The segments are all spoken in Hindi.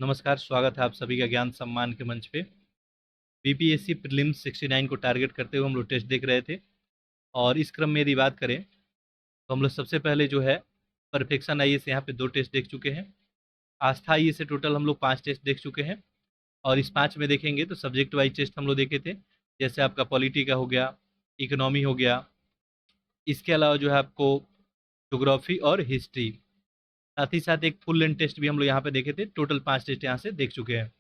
नमस्कार, स्वागत है आप सभी का ज्ञान सम्मान के मंच पे। बीपीएससी प्रीलिम्स 69 को टारगेट करते हुए हम लोग टेस्ट देख रहे थे और इस क्रम में यदि बात करें तो हम लोग सबसे पहले जो है परफेक्शन आईएएस यहाँ पे 2 टेस्ट देख चुके हैं। आस्था आईएएस से टोटल हम लोग 5 टेस्ट देख चुके हैं और इस 5 में देखेंगे तो सब्जेक्ट वाइज टेस्ट हम लोग देखे थे, जैसे आपका पॉलिटी का हो गया, इकोनॉमी हो गया, इसके अलावा जो है आपको ज्योग्राफी और हिस्ट्री, साथ ही साथ एक फुल लेंथ टेस्ट भी हम लोग यहाँ पे देखे थे। टोटल 5 टेस्ट यहाँ से देख चुके हैं।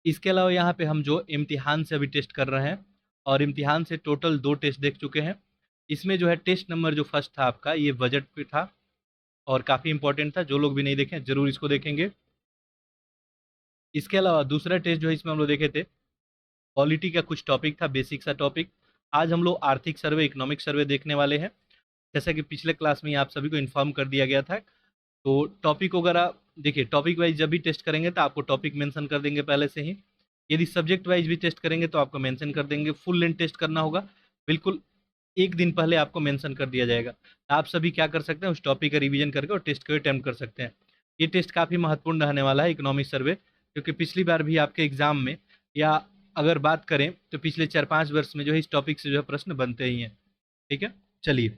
इसके अलावा यहाँ पे हम जो इम्तिहान से अभी टेस्ट कर रहे हैं और इम्तिहान से टोटल 2 टेस्ट देख चुके हैं। इसमें जो है टेस्ट नंबर जो फर्स्ट था आपका, ये बजट पे था और काफ़ी इंपॉर्टेंट था। जो लोग भी नहीं देखें जरूर इसको देखेंगे। इसके अलावा दूसरा टेस्ट जो है इसमें हम लोग देखे थे, पॉलिटी का कुछ टॉपिक था, बेसिक सा टॉपिक। आज हम लोग आर्थिक सर्वे, इकोनॉमिक सर्वे देखने वाले हैं। जैसा कि पिछले क्लास में ही आप सभी को इन्फॉर्म कर दिया गया था। तो टॉपिक वगैरह देखिए, टॉपिक वाइज जब भी टेस्ट करेंगे तो आपको टॉपिक मेंशन कर देंगे पहले से ही। यदि सब्जेक्ट वाइज भी टेस्ट करेंगे तो आपको मेंशन कर देंगे। फुल लेंथ टेस्ट करना होगा, बिल्कुल एक दिन पहले आपको मेंशन कर दिया जाएगा। आप सभी क्या कर सकते हैं, उस टॉपिक का रिवीजन करके और टेस्ट को अटैम्प्ट कर सकते हैं। ये टेस्ट काफ़ी महत्वपूर्ण रहने वाला है, इकोनॉमिक सर्वे, क्योंकि पिछली बार भी आपके एग्जाम में, या अगर बात करें तो पिछले 4-5 वर्ष में जो है इस टॉपिक से जो है प्रश्न बनते ही हैं। ठीक है, चलिए।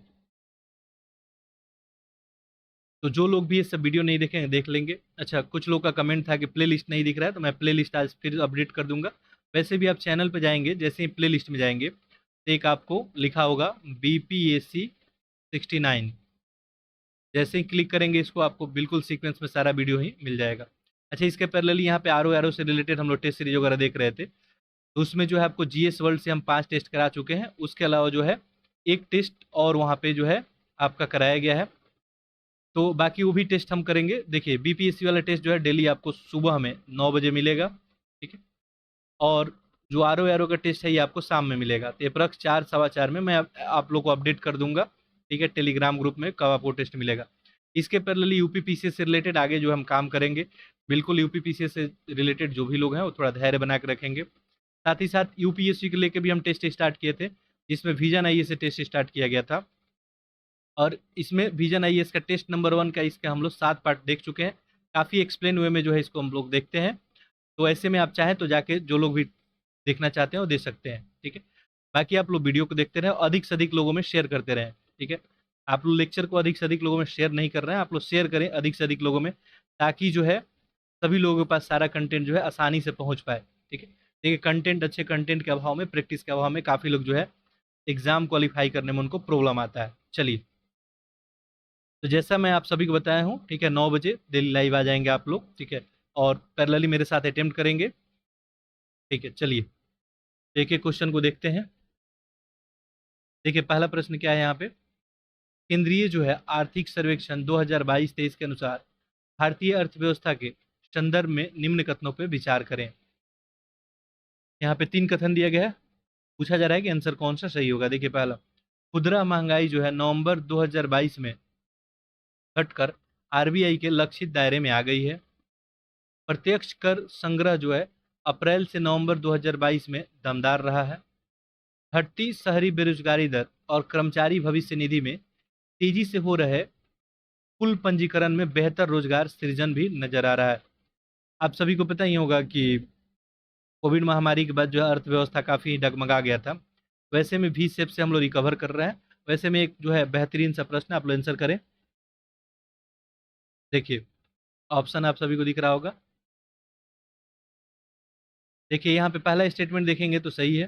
तो जो लोग भी ये सब वीडियो नहीं देखेंगे देख लेंगे। अच्छा, कुछ लोग का कमेंट था कि प्लेलिस्ट नहीं दिख रहा है, तो मैं प्लेलिस्ट आज फिर अपडेट कर दूंगा। वैसे भी आप चैनल पे जाएंगे, जैसे ही प्लेलिस्ट में जाएंगे तो एक आपको लिखा होगा बीपीएससी 69। जैसे ही क्लिक करेंगे इसको, आपको बिल्कुल सीक्वेंस में सारा वीडियो ही मिल जाएगा। अच्छा, इसके पैरेलली यहाँ पे आर ओ से रिलेटेड हम लोग टेस्ट सीरीज वगैरह देख रहे थे, तो उसमें जो है आपको जीएस वर्ल्ड से हम 5 टेस्ट करा चुके हैं। उसके अलावा जो है एक टेस्ट और वहाँ पे जो है आपका कराया गया है, तो बाकी वो भी टेस्ट हम करेंगे। देखिए, बीपीएससी वाला टेस्ट जो है डेली आपको सुबह में 9 बजे मिलेगा। ठीक है, और जो आर ओ का टेस्ट है ये आपको शाम में मिलेगा। तो अप्रॉक्स 4 सवा 4 में मैं आप लोग को अपडेट कर दूंगा। ठीक है, टेलीग्राम ग्रुप में कब आपको टेस्ट मिलेगा। इसके पैरेलली यूपी पीसीएस से रिलेटेड आगे जो हम काम करेंगे, बिल्कुल यूपी पीसीएस से रिलेटेड जो भी लोग हैं वो थोड़ा धैर्य बना के रखेंगे। साथ ही साथ यूपीएससी को लेकर भी हम टेस्ट स्टार्ट किए थे, जिसमें विजन आईएएस से टेस्ट स्टार्ट किया गया था। और इसमें विजन आईएएस का टेस्ट नंबर 1 का इसके हम लोग 7 पार्ट देख चुके हैं। काफ़ी एक्सप्लेन वे में जो है इसको हम लोग देखते हैं। तो ऐसे में आप चाहें तो जाके जो लोग भी देखना चाहते हैं वो देख सकते हैं। ठीक है, बाकी आप लोग वीडियो को देखते रहें और अधिक से अधिक लोगों में शेयर करते रहें। ठीक है, आप लोग लेक्चर को अधिक से अधिक लोगों में शेयर नहीं कर रहे हैं, आप लोग शेयर करें अधिक से अधिक लोगों में, ताकि जो है सभी लोगों के पास सारा कंटेंट जो है आसानी से पहुंच पाए। ठीक है, देखिए, कंटेंट, अच्छे कंटेंट के अभाव में, प्रैक्टिस के अभाव में काफ़ी लोग जो है एग्जाम क्वालिफाई करने में उनको प्रॉब्लम आता है। चलिए, तो जैसा मैं आप सभी को बताया हूँ, ठीक है, 9 बजे डेली लाइव आ जाएंगे आप लोग। ठीक है, और पैरेलली मेरे साथ अटेम्प्ट करेंगे। ठीक है, चलिए एक एक क्वेश्चन को देखते हैं। देखिए, पहला प्रश्न क्या है यहाँ पे, केंद्रीय जो है आर्थिक सर्वेक्षण 2022-23 के अनुसार भारतीय अर्थव्यवस्था के संदर्भ में निम्न कथनों पर विचार करें। यहाँ पे 3 कथन दिया गया है, पूछा जा रहा है कि आंसर कौन सा सही होगा। देखिए, पहला, खुदरा महंगाई जो है नवंबर 2022 में घटकर आरबीआई के लक्षित दायरे में आ गई है। प्रत्यक्ष कर संग्रह जो है अप्रैल से नवंबर 2022 में दमदार रहा है। घटती शहरी बेरोजगारी दर और कर्मचारी भविष्य निधि में तेजी से हो रहे कुल पंजीकरण में बेहतर रोजगार सृजन भी नजर आ रहा है। आप सभी को पता ही होगा कि कोविड महामारी के बाद जो है अर्थव्यवस्था काफ़ी डगमगा गया था। वैसे में वी शेप से हम लोग रिकवर कर रहे हैं। वैसे में एक जो है बेहतरीन सा प्रश्न, आप लोग आंसर करें। देखिए, ऑप्शन आप सभी को दिख रहा होगा। देखिए, यहाँ पे पहला स्टेटमेंट देखेंगे तो सही है,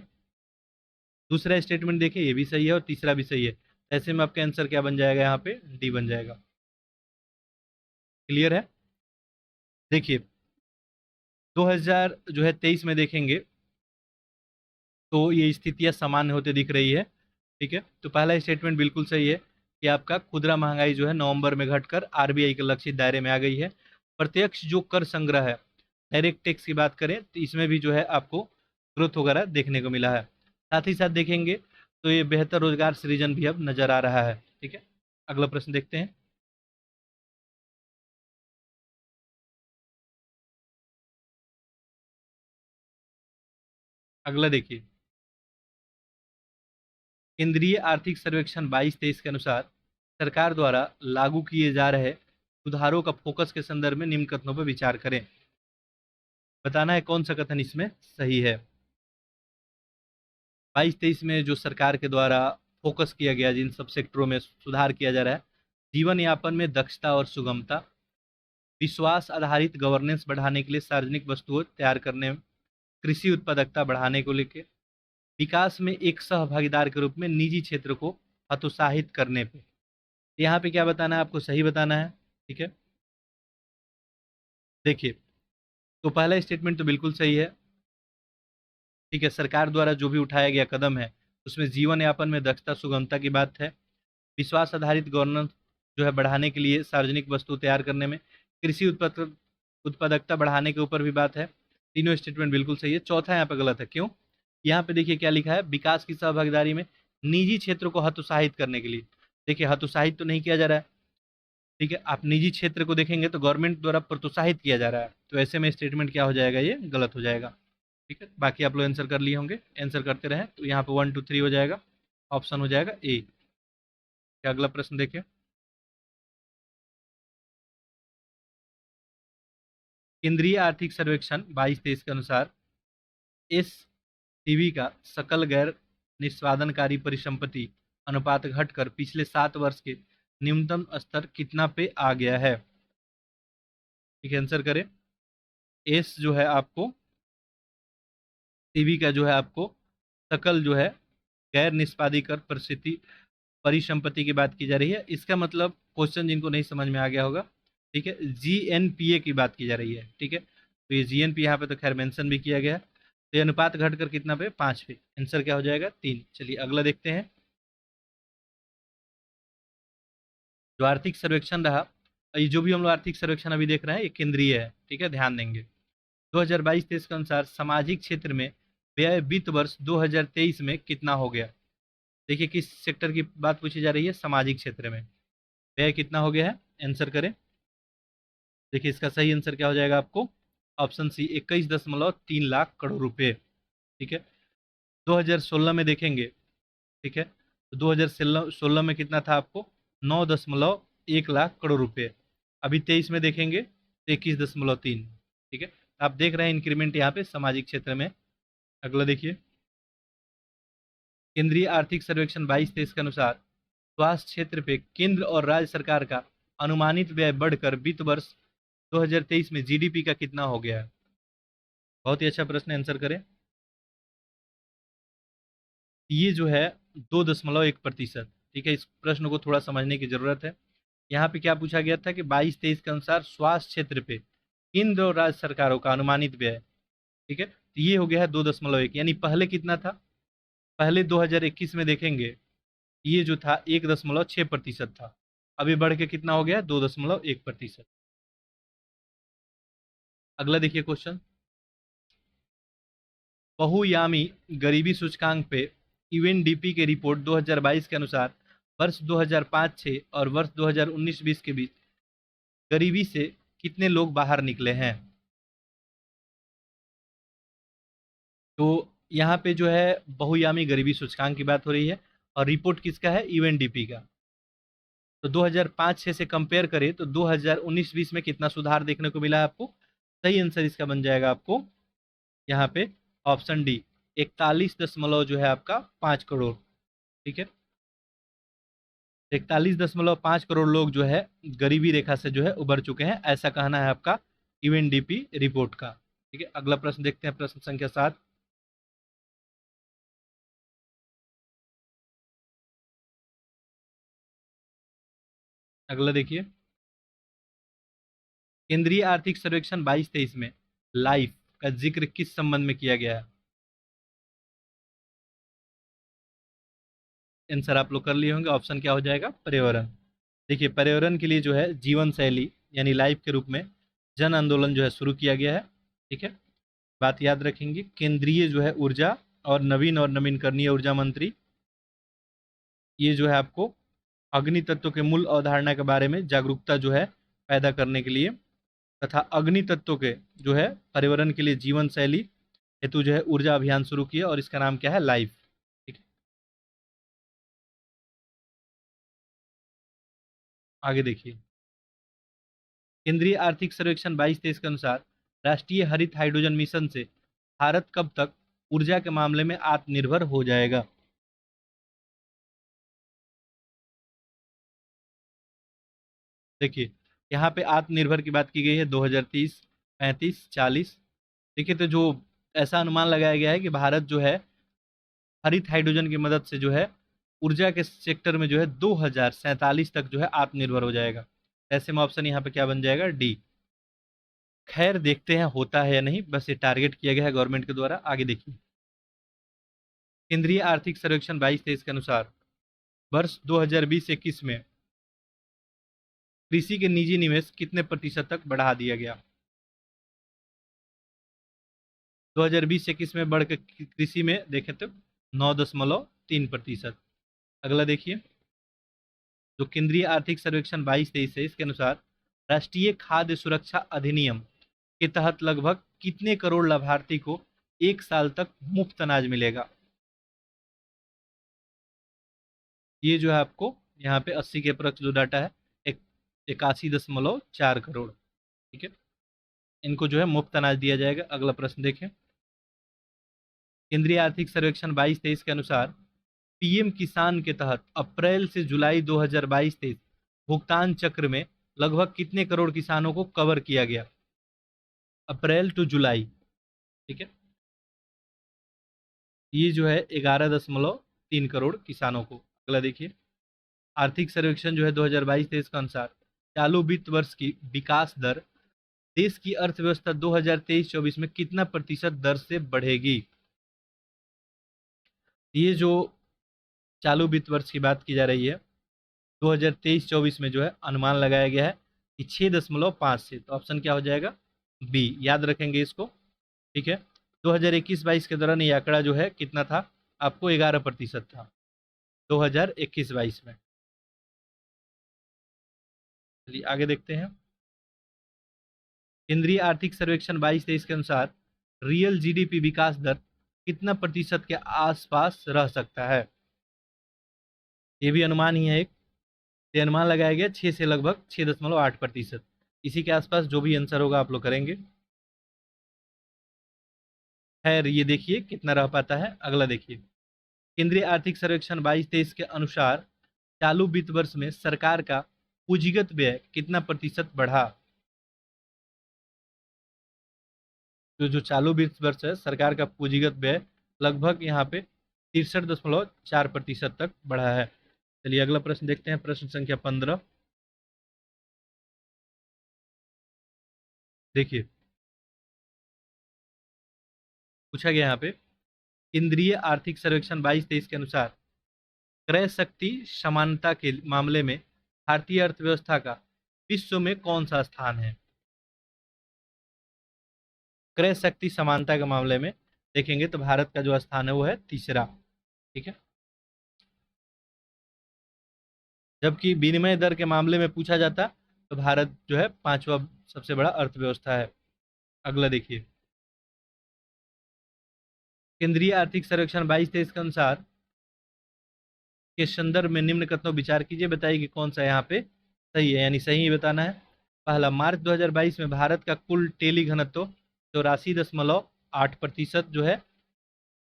दूसरा स्टेटमेंट देखिए ये भी सही है और तीसरा भी सही है। ऐसे में आपका आंसर क्या बन जाएगा, यहाँ पे डी बन जाएगा। क्लियर है। देखिए, 2000 जो है 23 में देखेंगे तो ये स्थितियाँ सामान्य होते दिख रही है। ठीक है, तो पहला स्टेटमेंट बिल्कुल सही है कि आपका खुदरा महंगाई जो है नवंबर में घटकर आरबीआई के लक्षित दायरे में आ गई है। प्रत्यक्ष जो कर संग्रह है, डायरेक्ट टैक्स की बात करें तो इसमें भी जो है आपको ग्रोथ वगैरह देखने को मिला है। साथ ही साथ देखेंगे तो ये बेहतर रोजगार सृजन भी अब नजर आ रहा है। ठीक है, अगला प्रश्न देखते हैं। अगला देखिए, केंद्रीय आर्थिक सर्वेक्षण 22-23 के अनुसार सरकार द्वारा लागू किए जा रहे सुधारों का फोकस के संदर्भ में निम्न कथनों पर विचार करें। बताना है कौन सा कथन इसमें सही है। 22-23 में जो सरकार के द्वारा फोकस किया गया, जिन सब सेक्टरों में सुधार किया जा रहा है, जीवन यापन में दक्षता और सुगमता, विश्वास आधारित गवर्नेंस बढ़ाने के लिए सार्वजनिक वस्तुओं तैयार करने में, कृषि उत्पादकता बढ़ाने को लेकर, विकास में एक सहभागीदार के रूप में निजी क्षेत्र को हतोत्साहित करने पे। यहाँ पे क्या बताना है आपको, सही बताना है। ठीक है, देखिए तो पहला स्टेटमेंट तो बिल्कुल सही है। ठीक है, सरकार द्वारा जो भी उठाया गया कदम है उसमें जीवन यापन में दक्षता सुगमता की बात है, विश्वास आधारित गवर्नेंस जो है बढ़ाने के लिए सार्वजनिक वस्तु तैयार करने में, कृषि उत्पादकता बढ़ाने के ऊपर भी बात है। तीनों स्टेटमेंट बिल्कुल सही है। चौथा यहाँ पे गलत है, क्यों? यहाँ पे देखिए क्या लिखा है, विकास की सहभागीदारी में निजी क्षेत्र को हतोत्साहित करने के लिए। देखिए हतोत्साहित तो नहीं किया जा रहा है। ठीक है, आप निजी क्षेत्र को देखेंगे तो गवर्नमेंट द्वारा प्रोत्साहित किया जा रहा है, तो ऐसे में स्टेटमेंट क्या हो जाएगा, ये गलत हो जाएगा। ठीक है, बाकी आप लोग आंसर कर लिए होंगे, आंसर करते रहें तो यहाँ पे 1 2 3 हो जाएगा, ऑप्शन हो जाएगा ए। क्या अगला प्रश्न देखिए, केंद्रीय आर्थिक सर्वेक्षण 22-23 के अनुसार एस टीवी का सकल गैर निष्पादनकारी परिसंपत्ति अनुपात घटकर पिछले 7 वर्ष के न्यूनतम स्तर कितना पे आ गया है? ठीक है, आंसर करें। एस जो है आपको टीवी का जो है आपको सकल जो है गैर निष्पादी कर परिस्थिति परिसंपत्ति की बात की जा रही है। इसका मतलब क्वेश्चन जिनको नहीं समझ में आ गया होगा, ठीक है, जीएनपीए की बात की जा रही है। ठीक है, तो ये जीएनपी यहाँ पे तो खैर मेंशन भी किया गया है। तो ये अनुपात घटकर कितना पे, 5 पे। आंसर क्या हो जाएगा, 3। चलिए अगला देखते हैं। जो आर्थिक सर्वेक्षण रहा, ये जो भी हम लोग आर्थिक सर्वेक्षण अभी देख रहे हैं ये केंद्रीय है। ठीक है, ध्यान देंगे। 2022-23 के अनुसार सामाजिक क्षेत्र में व्यय वित्त वर्ष 2023 में कितना हो गया? देखिए किस सेक्टर की बात पूछी जा रही है, सामाजिक क्षेत्र में व्यय कितना हो गया है, आंसर करें। देखिए इसका सही आंसर क्या हो जाएगा आपको, ऑप्शन सी 21.3 लाख करोड़ रुपए। ठीक है, 2016 में देखेंगे, ठीक है, तो 2016 में कितना था आपको, 9.1 लाख करोड़ रुपए। अभी 23 में देखेंगे तो 21.3। ठीक है, आप देख रहे हैं इंक्रीमेंट यहाँ पे सामाजिक क्षेत्र में। अगला देखिए, केंद्रीय आर्थिक सर्वेक्षण 22-23 के अनुसार स्वास्थ्य क्षेत्र पे केंद्र और राज्य सरकार का अनुमानित व्यय बढ़कर वित्त वर्ष 2023 में जीडीपी का कितना हो गया है? बहुत ही अच्छा प्रश्न, आंसर करें। ये जो है 2.1%। ठीक है, इस प्रश्न को थोड़ा समझने की जरूरत है। यहाँ पे क्या पूछा गया था कि 22-23 के अनुसार स्वास्थ्य क्षेत्र पे केंद्र और राज्य सरकारों का अनुमानित व्यय। ठीक है, तो ये हो गया है 2.1, यानी पहले कितना था, पहले 2021 में देखेंगे ये जो था 1.6% था, अभी बढ़ के कितना हो गया, 2.1%। अगला देखिए क्वेश्चन, बहुयामी गरीबी सूचकांक पे यूएनडीपी के रिपोर्ट 2022 के अनुसार वर्ष 2005-6 और वर्ष 2019-20 के बीच गरीबी से कितने लोग बाहर निकले हैं? तो यहाँ पे जो है बहुयामी गरीबी सूचकांक की बात हो रही है और रिपोर्ट किसका है, यूएनडीपी का। तो 2005-6 से कंपेयर करें तो 2019-20 में कितना सुधार देखने को मिला है आपको? सही आंसर इसका बन जाएगा आपको यहाँ पे ऑप्शन डी, 41 जो है आपका 5 करोड़। ठीक है, 41.5 करोड़ लोग जो है गरीबी रेखा से जो है उबर चुके हैं, ऐसा कहना है आपका यूएनडीपी रिपोर्ट का। ठीक है, अगला प्रश्न देखते हैं, प्रश्न संख्या 7। अगला देखिए, केंद्रीय आर्थिक सर्वेक्षण 22-23 में लाइफ का जिक्र किस संबंध में किया गया है? आंसर आप लोग कर लिए होंगे, ऑप्शन क्या हो जाएगा, पर्यावरण। देखिए पर्यावरण के लिए जो है जीवन शैली यानी लाइफ के रूप में जन आंदोलन जो है शुरू किया गया है। ठीक है, बात याद रखेंगे, केंद्रीय जो है ऊर्जा और नवीनकरणीय ऊर्जा मंत्री, ये जो है आपको अग्नि तत्व के मूल अवधारणा के बारे में जागरूकता जो है पैदा करने के लिए तथा अग्नि तत्व के जो है पर्यावरण के लिए जीवन शैली हेतु जो है ऊर्जा अभियान शुरू किया और इसका नाम क्या है, लाइफ। ठीक है, आगे देखिए, केंद्रीय आर्थिक सर्वेक्षण 22-23 के अनुसार राष्ट्रीय हरित हाइड्रोजन मिशन से भारत कब तक ऊर्जा के मामले में आत्मनिर्भर हो जाएगा? देखिए, यहाँ पे आत्मनिर्भर की बात की गई है 2030, 35, 40। देखिए, तो जो ऐसा अनुमान लगाया गया है कि भारत जो है हरित हाइड्रोजन की मदद से जो है ऊर्जा के सेक्टर में जो है 2047 तक जो है आत्मनिर्भर हो जाएगा। ऐसे में ऑप्शन यहाँ पे क्या बन जाएगा? डी। खैर, देखते हैं होता है या नहीं, बस ये टारगेट किया गया है गवर्नमेंट के द्वारा। आगे देखिए, केंद्रीय आर्थिक सर्वेक्षण 22-23 के अनुसार वर्ष 2020-21 में कृषि के निजी निवेश कितने प्रतिशत तक बढ़ा दिया गया? 2020-21 में बढ़ के कृषि में देखें तो 9.3%। अगला देखिए, जो केंद्रीय आर्थिक सर्वेक्षण 22-23 है, इसके अनुसार राष्ट्रीय खाद्य सुरक्षा अधिनियम के तहत लगभग कितने करोड़ लाभार्थी को 1 साल तक मुफ्त अनाज मिलेगा? ये जो है आपको यहाँ पे 80 के अप्रॉक्स जो डाटा है, 81.4 करोड़। ठीक है, इनको जो है मुफ्त अनाज दिया जाएगा। अगला प्रश्न देखें, केंद्रीय आर्थिक सर्वेक्षण 22-23 के अनुसार पीएम किसान के तहत अप्रैल से जुलाई 2022-23 भुगतान चक्र में लगभग कितने करोड़ किसानों को कवर किया गया? अप्रैल टू जुलाई। ठीक है, ये जो है 11.3 करोड़ किसानों को। अगला देखिए, आर्थिक सर्वेक्षण जो है 2022-23 के अनुसार चालू वित्त वर्ष की विकास दर देश की अर्थव्यवस्था 2023-24 में कितना प्रतिशत दर से बढ़ेगी? ये जो चालू वित्त वर्ष की बात की जा रही है 2023-24 में जो है अनुमान लगाया गया है कि 6.5 से, तो ऑप्शन क्या हो जाएगा? बी। याद रखेंगे इसको। ठीक है, 2021-22 के दौरान ये आंकड़ा जो है कितना था? आपको 11% था 2021-22 में। चलिए आगे देखते हैं, केंद्रीय आर्थिक सर्वेक्षण 22-23 के अनुसार रियल जीडीपी विकास दर कितना प्रतिशत के आसपास रह सकता है? ये भी अनुमान ही है एक। ये अनुमान लगाया गया 6 से लगभग 6.8%। इसी के आसपास जो भी आंसर होगा आप लोग करेंगे। खैर, ये देखिए कितना रह पाता है। अगला देखिए, केंद्रीय आर्थिक सर्वेक्षण 22-23 के अनुसार चालू वित्त वर्ष में सरकार का पूंजीगत व्यय कितना प्रतिशत बढ़ा? तो जो चालू वित्त वर्ष है सरकार का पूंजीगत व्यय लगभग यहाँ पे 63.4% तक बढ़ा है। चलिए अगला प्रश्न देखते हैं, प्रश्न संख्या 15। देखिए, पूछा गया यहाँ पे केंद्रीय आर्थिक सर्वेक्षण 22-23 के अनुसार क्रय शक्ति समानता के मामले में भारतीय अर्थव्यवस्था का विश्व में कौन सा स्थान है? क्रय शक्ति समानता के मामले में देखेंगे तो भारत का जो स्थान है वो है तीसरा। ठीक है, जबकि विनिमय दर के मामले में पूछा जाता तो भारत जो है पांचवा सबसे बड़ा अर्थव्यवस्था है। अगला देखिए, केंद्रीय आर्थिक सर्वेक्षण 22-23 के अनुसार के संदर्भ में निम्न कथनों विचार कीजिए, बताइए कि कौन सा यहाँ पे सही है, यानी सही ही बताना है। पहला, मार्च 2022 में भारत का कुल टेली घनत्व 84.8% जो है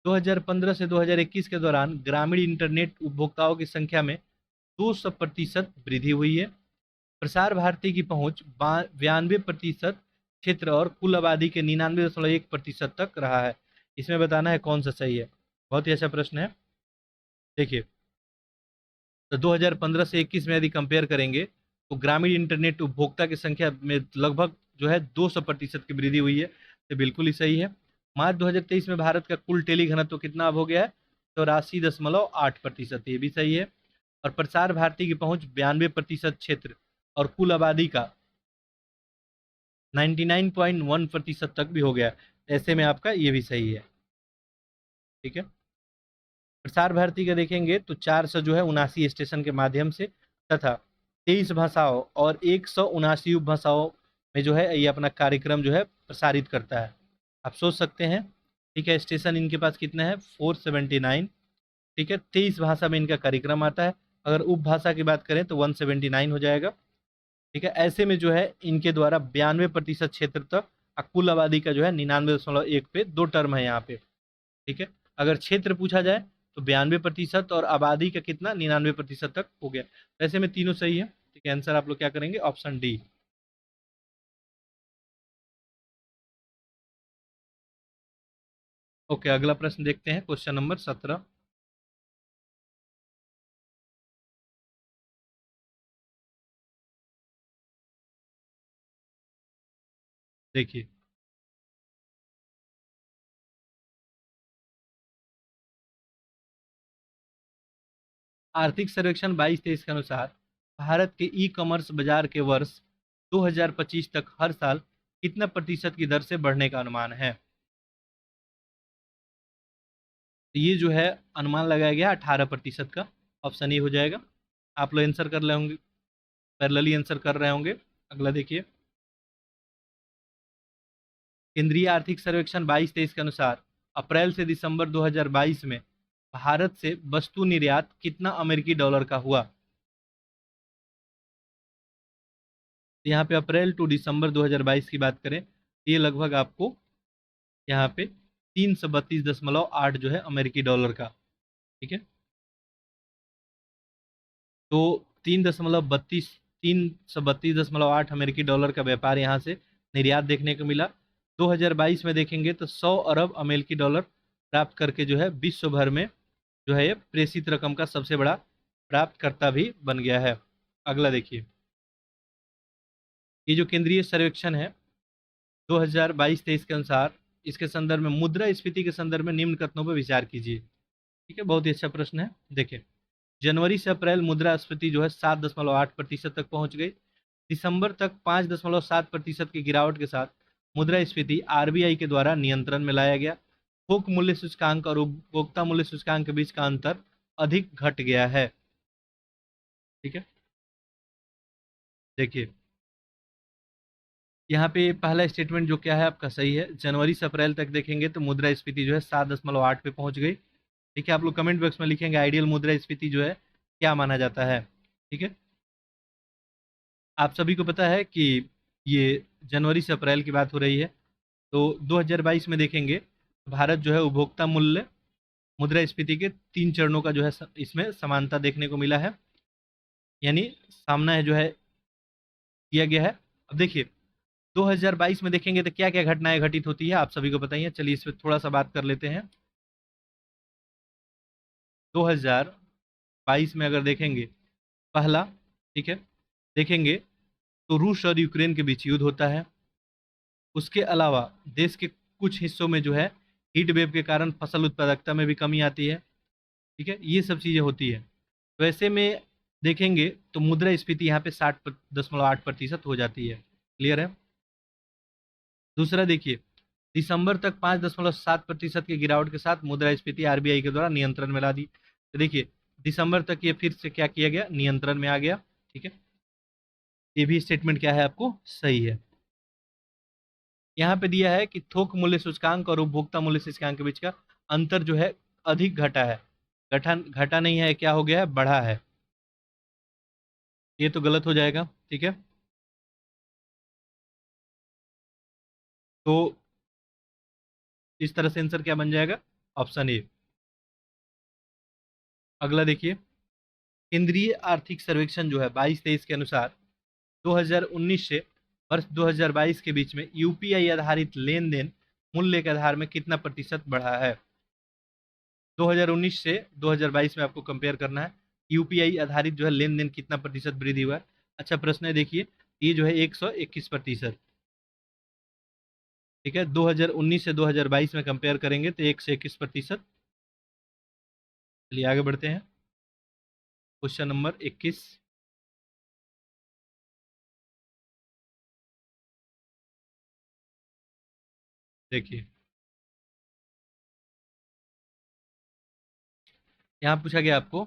2015 से 2021 के दौरान ग्रामीण इंटरनेट उपभोक्ताओं की संख्या में 200% वृद्धि हुई है। प्रसार भारती की पहुंच 92% क्षेत्र और कुल आबादी के 99.1% तक रहा है। इसमें बताना है कौन सा सही है। बहुत ही अच्छा प्रश्न है। देखिए, तो 2015 से 21 में यदि कंपेयर करेंगे तो ग्रामीण इंटरनेट उपभोक्ता की संख्या में लगभग जो है 200% की वृद्धि हुई है, तो बिल्कुल ही सही है। मार्च 2023 में भारत का कुल टेली घनत्व कितना अब हो गया है? 84.8%, ये भी सही है। और प्रसार भारती की पहुंच 92% क्षेत्र और कुल आबादी का 99.1% तक भी हो गया। ऐसे में आपका ये भी सही है। ठीक है, प्रसार भारती का देखेंगे तो 400 जो है 79 स्टेशन के माध्यम से तथा 23 भाषाओं और 179 उपभाषाओं में जो है ये अपना कार्यक्रम जो है प्रसारित करता है। आप सोच सकते हैं। ठीक है, स्टेशन इनके पास कितने हैं? 479। ठीक है, 23 भाषा में इनका कार्यक्रम आता है। अगर उपभाषा की बात करें तो 179 हो जाएगा। ठीक है। ऐसे में जो है इनके द्वारा 92% क्षेत्र तक कुल आबादी का जो है 99.1 पे 2 टर्म है यहाँ पे। ठीक है। अगर क्षेत्र पूछा जाए तो 92% और आबादी का कितना 99% तक हो गया। वैसे में तीनों सही है। ठीक है। आंसर आप लोग क्या करेंगे, ऑप्शन डी। ओके, अगला प्रश्न देखते हैं, क्वेश्चन नंबर 17। देखिए, आर्थिक सर्वेक्षण 22-23 के अनुसार भारत के ई कॉमर्स बाजार के वर्ष 2025 तक हर साल कितना प्रतिशत की दर से बढ़ने का अनुमान है। तो ये जो है अनुमान लगाया गया 18% का। ऑप्शन ए हो जाएगा। आप लोग आंसर कर रहे होंगे, पैरेलली आंसर कर रहे होंगे। अगला देखिए, केंद्रीय आर्थिक सर्वेक्षण 22-23 के अनुसार अप्रैल से दिसंबर 2022 में भारत से वस्तु निर्यात कितना अमेरिकी डॉलर का हुआ। तो यहाँ पे अप्रैल टू दिसंबर 2022 की बात करें तो ये लगभग आपको यहाँ पे 332.8 जो है अमेरिकी डॉलर का। ठीक है। तो 332.8 अमेरिकी डॉलर का व्यापार यहाँ से निर्यात देखने को मिला। 2022 में देखेंगे तो 100 अरब अमेरिकी डॉलर प्राप्त करके जो है विश्व भर में जो है ये प्रेषित रकम का सबसे बड़ा प्राप्तकर्ता भी बन गया है। अगला देखिए, ये जो केंद्रीय सर्वेक्षण है 2022-23 के अनुसार, इसके संदर्भ में मुद्रास्फीति के संदर्भ में निम्न कथनों पर विचार कीजिए। ठीक है, बहुत ही अच्छा प्रश्न है। देखिए, जनवरी से अप्रैल मुद्रास्फीति जो है 7.8% तक पहुंच गई। दिसंबर तक 5.7% की गिरावट के साथ मुद्रास्फीति आरबीआई के द्वारा नियंत्रण में लाया गया। थोक मूल्य सूचकांक और उपभोक्ता मूल्य सूचकांक के बीच का अंतर अधिक घट गया है। ठीक है। देखिए, यहाँ पे पहला स्टेटमेंट जो क्या है आपका सही है। जनवरी से अप्रैल तक देखेंगे तो मुद्रास्फीति जो है 7.8 पे पहुंच गई। ठीक है। आप लोग कमेंट बॉक्स में लिखेंगे आइडियल मुद्रास्फीति जो है क्या माना जाता है। ठीक है। आप सभी को पता है कि ये जनवरी से अप्रैल की बात हो रही है। तो 2022 में देखेंगे भारत जो है उपभोक्ता मूल्य मुद्रास्फीति के 3 चरणों का जो है इसमें समानता देखने को मिला है, यानी सामना है जो है किया गया है। अब देखिए, 2022 में देखेंगे तो क्या क्या घटनाएं घटित होती है आप सभी को पता ही है। चलिए इस पर थोड़ा सा बात कर लेते हैं। 2022 में अगर देखेंगे, पहला, ठीक है, देखेंगे तो रूस और यूक्रेन के बीच युद्ध होता है। उसके अलावा देश के कुछ हिस्सों में जो है हीट वेव के कारण फसल उत्पादकता में भी कमी आती है। ठीक है, ये सब चीज़ें होती है। तो ऐसे में देखेंगे तो मुद्रास्फीति यहाँ पे 60.8% हो जाती है। क्लियर है। दूसरा देखिए, दिसंबर तक 5.7% की गिरावट के साथ मुद्रास्फीति आरबीआई के द्वारा नियंत्रण में ला दी। तो देखिए, दिसंबर तक ये फिर से क्या किया गया, नियंत्रण में आ गया। ठीक है, ये भी स्टेटमेंट क्या है आपको सही है। यहाँ पे दिया है कि थोक मूल्य सूचकांक और उपभोक्ता मूल्य सूचकांक के बीच का अंतर जो है अधिक घटा है। घटा घटा नहीं है, क्या हो गया है, बढ़ा है। ये तो गलत हो जाएगा। ठीक है। तो इस तरह से आंसर क्या बन जाएगा, ऑप्शन ए। अगला देखिए, केंद्रीय आर्थिक सर्वेक्षण जो है 22-23 के अनुसार 2019 से वर्ष 2022 के बीच में यूपीआई आधारित लेन देन मूल्य के आधार में कितना प्रतिशत बढ़ा है। 2019 से 2022 में आपको कंपेयर करना है, यूपीआई आधारित जो है लेन देन कितना प्रतिशत वृद्धि हुआ है। अच्छा प्रश्न है। देखिए, ये जो है 121%। ठीक है, 2019 से 2022 में कंपेयर करेंगे तो 121%। चलिए आगे बढ़ते हैं, क्वेश्चन नंबर 21। देखिए, यहाँ पूछा गया आपको,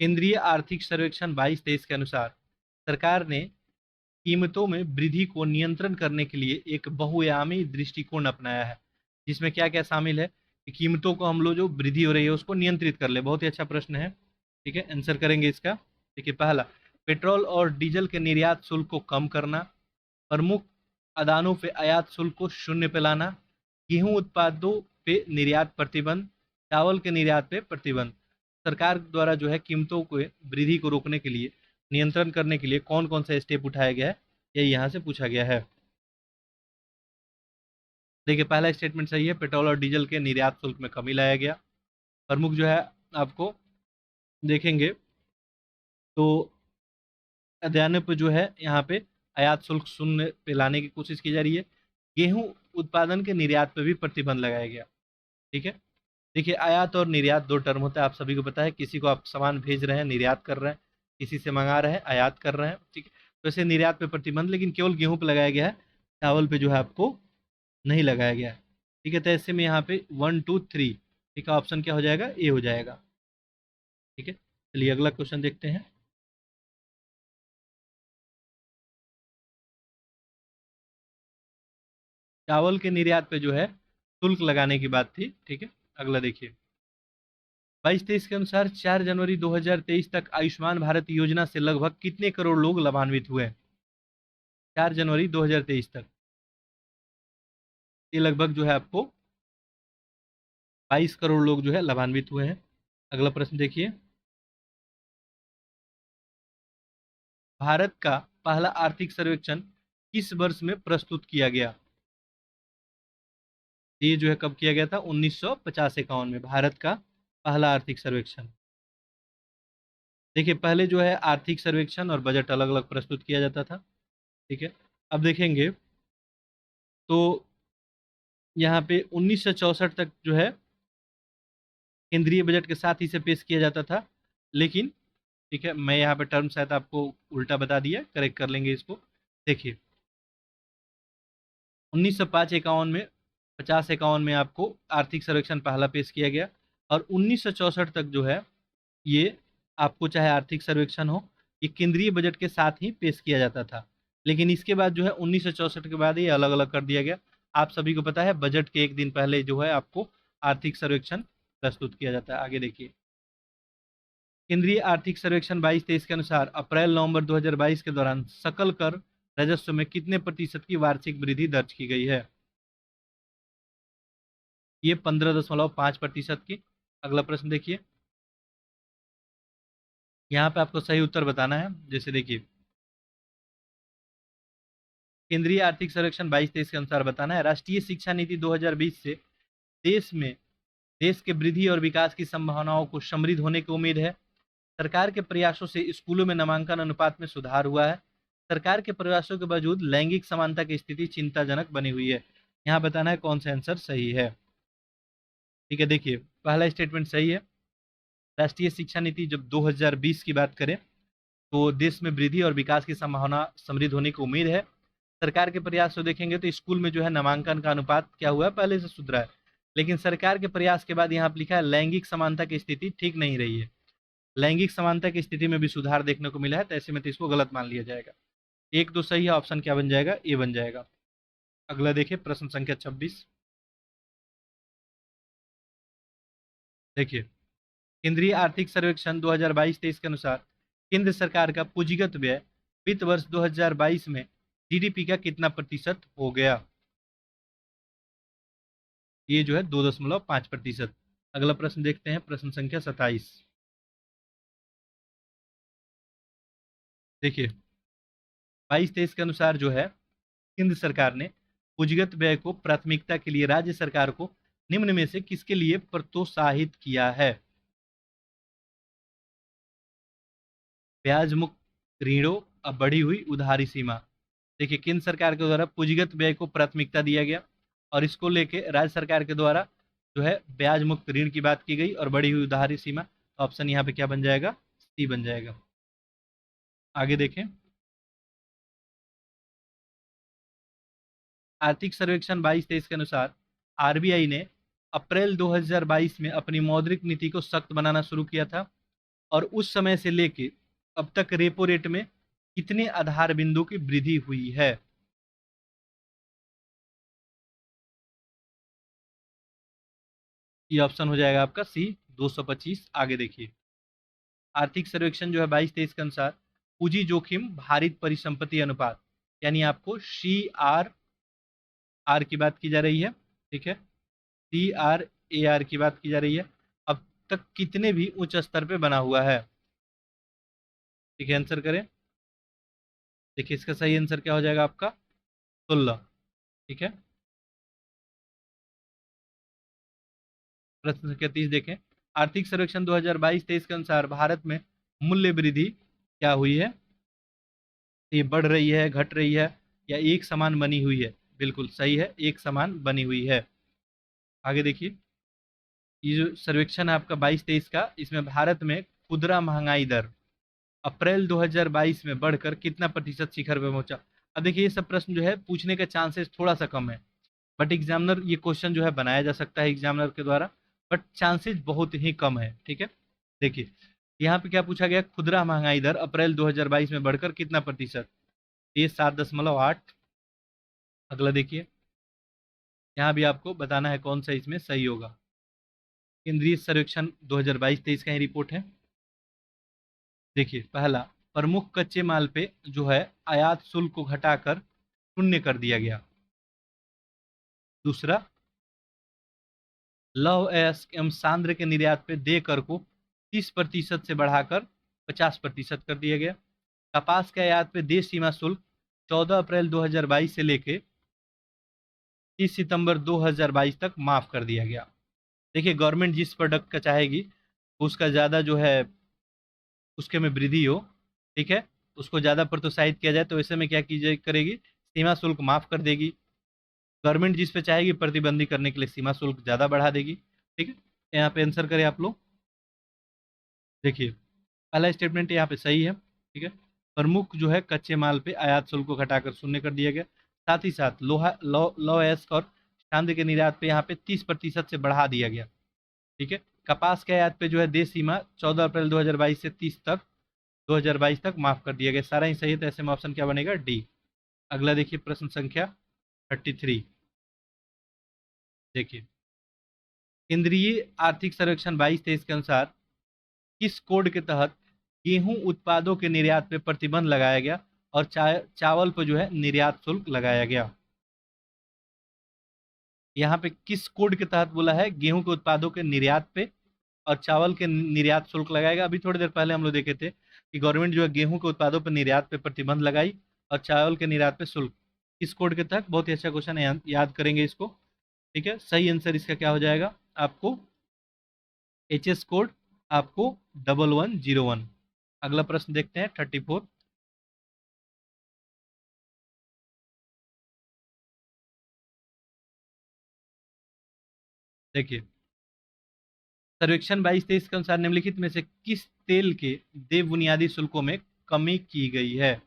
केंद्रीय आर्थिक सर्वेक्षण 22-23 के अनुसार सरकार ने कीमतों में वृद्धि को नियंत्रण करने के लिए एक बहुआयामी दृष्टिकोण अपनाया है, जिसमें क्या क्या शामिल है कि कीमतों को हम लोग जो वृद्धि हो रही है उसको नियंत्रित कर ले। बहुत ही अच्छा प्रश्न है। ठीक है, आंसर करेंगे इसका। देखिए, पहला, पेट्रोल और डीजल के निर्यात शुल्क को कम करना, प्रमुख अदानों पे आयात शुल्क को शून्य पे लाना, गेहूं उत्पादों पे निर्यात प्रतिबंध, चावल के निर्यात पे प्रतिबंध। सरकार द्वारा जो है कीमतों को वृद्धि को रोकने के लिए, नियंत्रण करने के लिए कौन कौन सा स्टेप उठाया गया है, ये यहाँ से पूछा गया है। देखिए पहला स्टेटमेंट सही है, पेट्रोल और डीजल के निर्यात शुल्क में कमी लाया गया। प्रमुख जो है आपको देखेंगे तो अध्ययन पे जो है यहाँ पे आयात शुल्क शून्य पे लाने की कोशिश की जा रही है। गेहूं उत्पादन के निर्यात पे भी प्रतिबंध लगाया गया। ठीक है, देखिए आयात और निर्यात दो टर्म होता है, आप सभी को पता है। किसी को आप सामान भेज रहे हैं निर्यात कर रहे हैं, किसी से मंगा रहे हैं आयात कर रहे हैं। ठीक है, तो ऐसे निर्यात पे प्रतिबंध लेकिन केवल गेहूं पे लगाया गया है, चावल पे जो है आपको नहीं लगाया गया है। ठीक है, तो ऐसे में यहाँ पे 1 2 3, ठीक है, ऑप्शन क्या हो जाएगा, ए हो जाएगा। ठीक है, चलिए अगला क्वेश्चन देखते हैं। चावल के निर्यात पे जो है शुल्क लगाने की बात थी। ठीक है, अगला देखिए 22-23 के अनुसार 4 जनवरी 2023 तक आयुष्मान भारत योजना से लगभग कितने करोड़ लोग लाभान्वित हुए? 4 जनवरी 2023 तक ये लगभग जो है आपको 22 करोड़ लोग जो है लाभान्वित हुए हैं। अगला प्रश्न देखिए, भारत का पहला आर्थिक सर्वेक्षण किस वर्ष में प्रस्तुत किया गया? ये जो है कब किया गया था? 1950-51 में भारत का पहला आर्थिक सर्वेक्षण। देखिए पहले जो है आर्थिक सर्वेक्षण और बजट अलग अलग प्रस्तुत किया जाता था। ठीक है, अब देखेंगे तो यहाँ पे 1964 तक जो है केंद्रीय बजट के साथ इसे पेश किया जाता था। लेकिन ठीक है, मैं यहाँ पे टर्म शायद आपको उल्टा बता दिया, करेक्ट कर लेंगे इसको। देखिए 1905-51 में 50-51 में आपको आर्थिक सर्वेक्षण पहला पेश किया गया, और 1964 तक जो है ये आपको चाहे आर्थिक सर्वेक्षण हो, ये केंद्रीय बजट के साथ ही पेश किया जाता था। लेकिन इसके बाद जो है 1964 के बाद ये अलग अलग कर दिया गया। आप सभी को पता है बजट के एक दिन पहले जो है आपको आर्थिक सर्वेक्षण प्रस्तुत किया जाता है। आगे देखिए, केंद्रीय आर्थिक सर्वेक्षण 22-23 के अनुसार अप्रैल नवंबर 2022 के दौरान सकल कर राजस्व में कितने प्रतिशत की वार्षिक वृद्धि दर्ज की गई है? ये 15.5% की। अगला प्रश्न देखिए, यहाँ पे आपको सही उत्तर बताना है। जैसे देखिए केंद्रीय आर्थिक सर्वेक्षण 22-23 के अनुसार बताना है, राष्ट्रीय शिक्षा नीति 2020 से देश में देश के वृद्धि और विकास की संभावनाओं को समृद्ध होने की उम्मीद है। सरकार के प्रयासों से स्कूलों में नामांकन अनुपात में सुधार हुआ है। सरकार के प्रयासों के बावजूद लैंगिक समानता की स्थिति चिंताजनक बनी हुई है। यहाँ बताना है कौन सा आंसर सही है। ठीक है, देखिए पहला स्टेटमेंट सही है। राष्ट्रीय शिक्षा नीति जब 2020 की बात करें तो देश में वृद्धि और विकास की संभावना समृद्ध होने की उम्मीद है। सरकार के प्रयास को देखेंगे तो स्कूल में जो है नामांकन का अनुपात क्या हुआ है, पहले से सुधरा है। लेकिन सरकार के प्रयास के बाद यहाँ पर लिखा है लैंगिक समानता की स्थिति ठीक नहीं रही है। लैंगिक समानता की स्थिति में भी सुधार देखने को मिला है, तो ऐसे में तो इसको गलत मान लिया जाएगा। एक दो सही है, ऑप्शन क्या बन जाएगा, ए बन जाएगा। अगला देखिए प्रश्न संख्या 26। देखिए केंद्रीय आर्थिक सर्वेक्षण 2022-23 के अनुसार केंद्र सरकार का पूंजीगत व्यय वित्त वर्ष 2022 में जीडीपी का कितना प्रतिशत हो गया? ये जो है 2.5%। अगला प्रश्न देखते हैं, प्रश्न संख्या 27। देखिए 22-23 के अनुसार जो है केंद्र सरकार ने पूंजीगत व्यय को प्राथमिकता के लिए राज्य सरकार को निम्न में से किसके लिए प्रोत्साहित किया है? ब्याज मुक्त ऋणों, अब बढ़ी हुई उधारी सीमा। देखिए केंद्र सरकार के द्वारा पूंजीगत व्यय को प्राथमिकता दिया गया, और इसको लेके राज्य सरकार के द्वारा जो है ब्याज मुक्त ऋण की बात की गई और बढ़ी हुई उधारी सीमा। ऑप्शन यहाँ पे क्या बन जाएगा, सी बन जाएगा। आगे देखें, आर्थिक सर्वेक्षण 22-23 के अनुसार आरबीआई ने अप्रैल 2022 में अपनी मौद्रिक नीति को सख्त बनाना शुरू किया था, और उस समय से लेके अब तक रेपो रेट में कितने आधार बिंदु की वृद्धि हुई है? ये ऑप्शन हो जाएगा आपका सी 225। आगे देखिए, आर्थिक सर्वेक्षण जो है 22-23 के अनुसार पूंजी जोखिम भारित परिसंपत्ति अनुपात, यानी आपको CRAR की बात की जा रही है, ठीक है, CRAR की बात की जा रही है, अब तक कितने भी उच्च स्तर पे बना हुआ है, ठीक है, आंसर करें। देखिए इसका सही आंसर क्या हो जाएगा आपका, 16, ठीक है। प्रश्न संख्या 30 देखें, आर्थिक सर्वेक्षण 2022-23 के अनुसार भारत में मूल्य वृद्धि क्या हुई है, ये बढ़ रही है, घट रही है, या एक समान बनी हुई है, बिल्कुल सही है, एक समान बनी हुई है। आगे देखिए, ये जो सर्वेक्षण है आपका 22-23 का, इसमें भारत में खुदरा महंगाई दर अप्रैल 2022 में बढ़कर कितना प्रतिशत शिखर पे पहुंचा। अब देखिए ये सब प्रश्न जो है पूछने का चांसेस थोड़ा सा कम है, बट एग्जामिनर ये क्वेश्चन जो है बनाया जा सकता है एग्जामिनर के द्वारा, बट चांसेस बहुत ही कम है, ठीक है। देखिए यहाँ पे क्या पूछा गया, खुदरा महंगाई दर अप्रैल 2022 में बढ़कर कितना प्रतिशत, ये 7.8। अगला देखिए, यहाँ भी आपको बताना है कौन सा इसमें सही होगा। केंद्रीय सर्वेक्षण 2022-23 का ही रिपोर्ट है। देखिए पहला, प्रमुख कच्चे माल पे जो है आयात शुल्क को घटाकर शून्य कर दिया गया। दूसरा, लौह अयस्क एवं सांद्र के निर्यात पे देय कर को 30% से बढ़ाकर 50% कर दिया गया। कपास के आयात पे देय सीमा शुल्क 14 अप्रैल 2022 से लेके 30 सितंबर 2022 तक माफ कर दिया गया। देखिए गवर्नमेंट जिस प्रोडक्ट का चाहेगी उसका ज़्यादा जो है उसके में वृद्धि हो, ठीक है, उसको ज़्यादा प्रोत्साहित किया जाए, तो ऐसे में क्या कीजिए करेगी, सीमा शुल्क माफ कर देगी। गवर्नमेंट जिस पे चाहेगी प्रतिबंधी करने के लिए सीमा शुल्क ज़्यादा बढ़ा देगी, ठीक है। यहाँ पे आंसर करें आप लोग। देखिए पहला स्टेटमेंट यहाँ पे सही है, ठीक है, प्रमुख जो है कच्चे माल पे आयात शुल्क को घटाकर शून्य कर दिया गया। साथ ही साथ लोहा लौ एस्क और चांदी के निर्यात पे यहाँ पे 30% से बढ़ा दिया गया, ठीक है। कपास के आयात पे जो है देय सीमा 14 अप्रैल 2022 से 2022 तक माफ कर दिया गया। सारा ही सही है, तो ऐसे में ऑप्शन क्या बनेगा, डी। अगला देखिए प्रश्न संख्या 33। देखिए केंद्रीय आर्थिक सर्वेक्षण 22-23 के अनुसार किस कोड के तहत गेहूं उत्पादों के निर्यात पे प्रतिबंध लगाया गया और चावल पर जो है निर्यात शुल्क लगाया गया। यहाँ पे किस कोड के तहत बोला है, गेहूं के उत्पादों के निर्यात पे और चावल के निर्यात शुल्क लगाएगा। अभी थोड़ी देर पहले हम लोग देखे थे कि गवर्नमेंट जो है गेहूं के उत्पादों पर निर्यात पे प्रतिबंध लगाई और चावल के निर्यात पे शुल्क, किस कोड के तहत, बहुत ही अच्छा क्वेश्चन है, याद करेंगे इसको, ठीक है। सही आंसर इसका क्या हो जाएगा आपको, HS कोड आपको 1101। अगला प्रश्न देखते हैं 34। देखिए सर्वेक्षण 22-23 के अनुसार निम्नलिखित में से किस तेल के देय बुनियादी शुल्कों में कमी की गई है।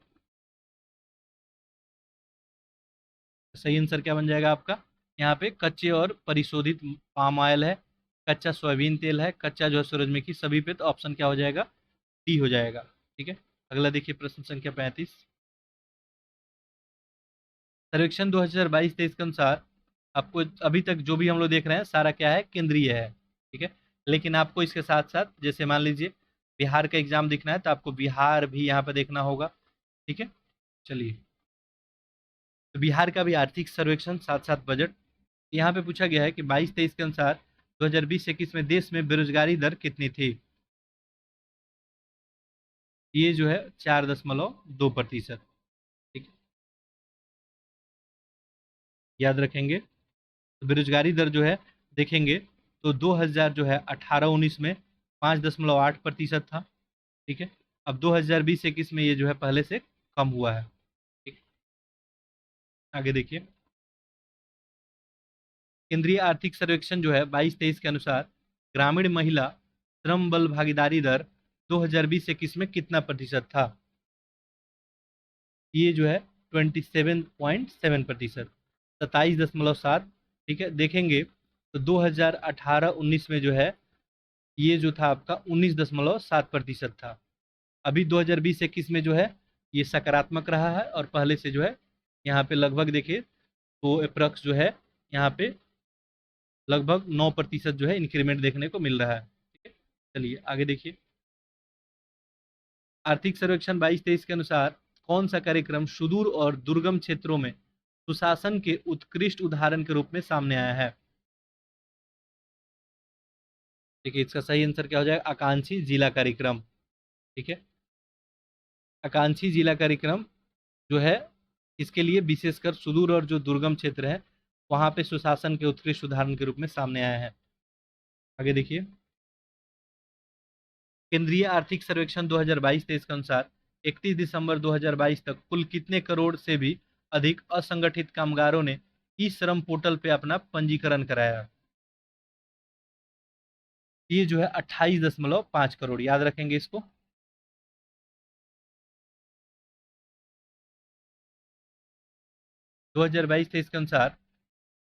सही आंसर क्या बन जाएगा आपका, यहाँ पे कच्चे और परिशोधित पाम ऑयल है, कच्चा सोयाबीन तेल है, कच्चा जो है सूरजमुखी, सभी पे तो ऑप्शन क्या हो जाएगा, डी हो जाएगा, ठीक है। अगला देखिए प्रश्न संख्या 35। सर्वेक्षण 2022-23 के अनुसार आपको अभी तक जो भी हम लोग देख रहे हैं सारा क्या है, केंद्रीय है, ठीक है, लेकिन आपको इसके साथ साथ जैसे मान लीजिए बिहार का एग्जाम दिखना है तो आपको बिहार भी यहाँ पे देखना होगा, ठीक है। चलिए, तो बिहार का भी आर्थिक सर्वेक्षण साथ साथ बजट, यहाँ पे पूछा गया है कि 22-23 के अनुसार 2020-21 में देश में बेरोजगारी दर कितनी थी। ये जो है 4.2%, ठीक है, याद रखेंगे। तो बेरोजगारी दर जो है देखेंगे तो 2000 जो है 18-19 में 5.8% था, ठीक है। अब 2020-21 में ये जो है पहले से कम हुआ है, ठीक। आगे देखिए, केंद्रीय आर्थिक सर्वेक्षण जो है 22-23 के अनुसार ग्रामीण महिला श्रम बल भागीदारी दर 2020-21 में कितना प्रतिशत था। ये जो है 27.7%, 27.7, ठीक है। देखेंगे तो 2018-19 में जो है ये जो था आपका 19.7% था। अभी 2020-21 में जो है ये सकारात्मक रहा है और पहले से जो है यहाँ पे लगभग देखिए तो अप्रॉक्स जो है यहाँ पे लगभग 9% जो है इंक्रीमेंट देखने को मिल रहा है, ठीक है। चलिए आगे देखिए, आर्थिक सर्वेक्षण 22-23 के अनुसार कौन सा कार्यक्रम सुदूर और दुर्गम क्षेत्रों में सुशासन के उत्कृष्ट उदाहरण के रूप में सामने आया है? देखिए इसका सही आंसर क्या हो जाएगा, आकांक्षी जिला कार्यक्रम। ठीक है, आकांक्षी जिला कार्यक्रम जो है इसके लिए विशेषकर सुदूर और जो दुर्गम क्षेत्र है वहां पे सुशासन के उत्कृष्ट उदाहरण के रूप में सामने आया है। आगे देखिए, केंद्रीय आर्थिक सर्वेक्षण 2022-23 के अनुसार 31 दिसंबर 2022 तक कुल कितने करोड़ से भी अधिक असंगठित कामगारों ने ई श्रम पोर्टल पे अपना पंजीकरण कराया? ये जो है 28.5 करोड़, याद रखेंगे इसको। 2022-23 के अनुसार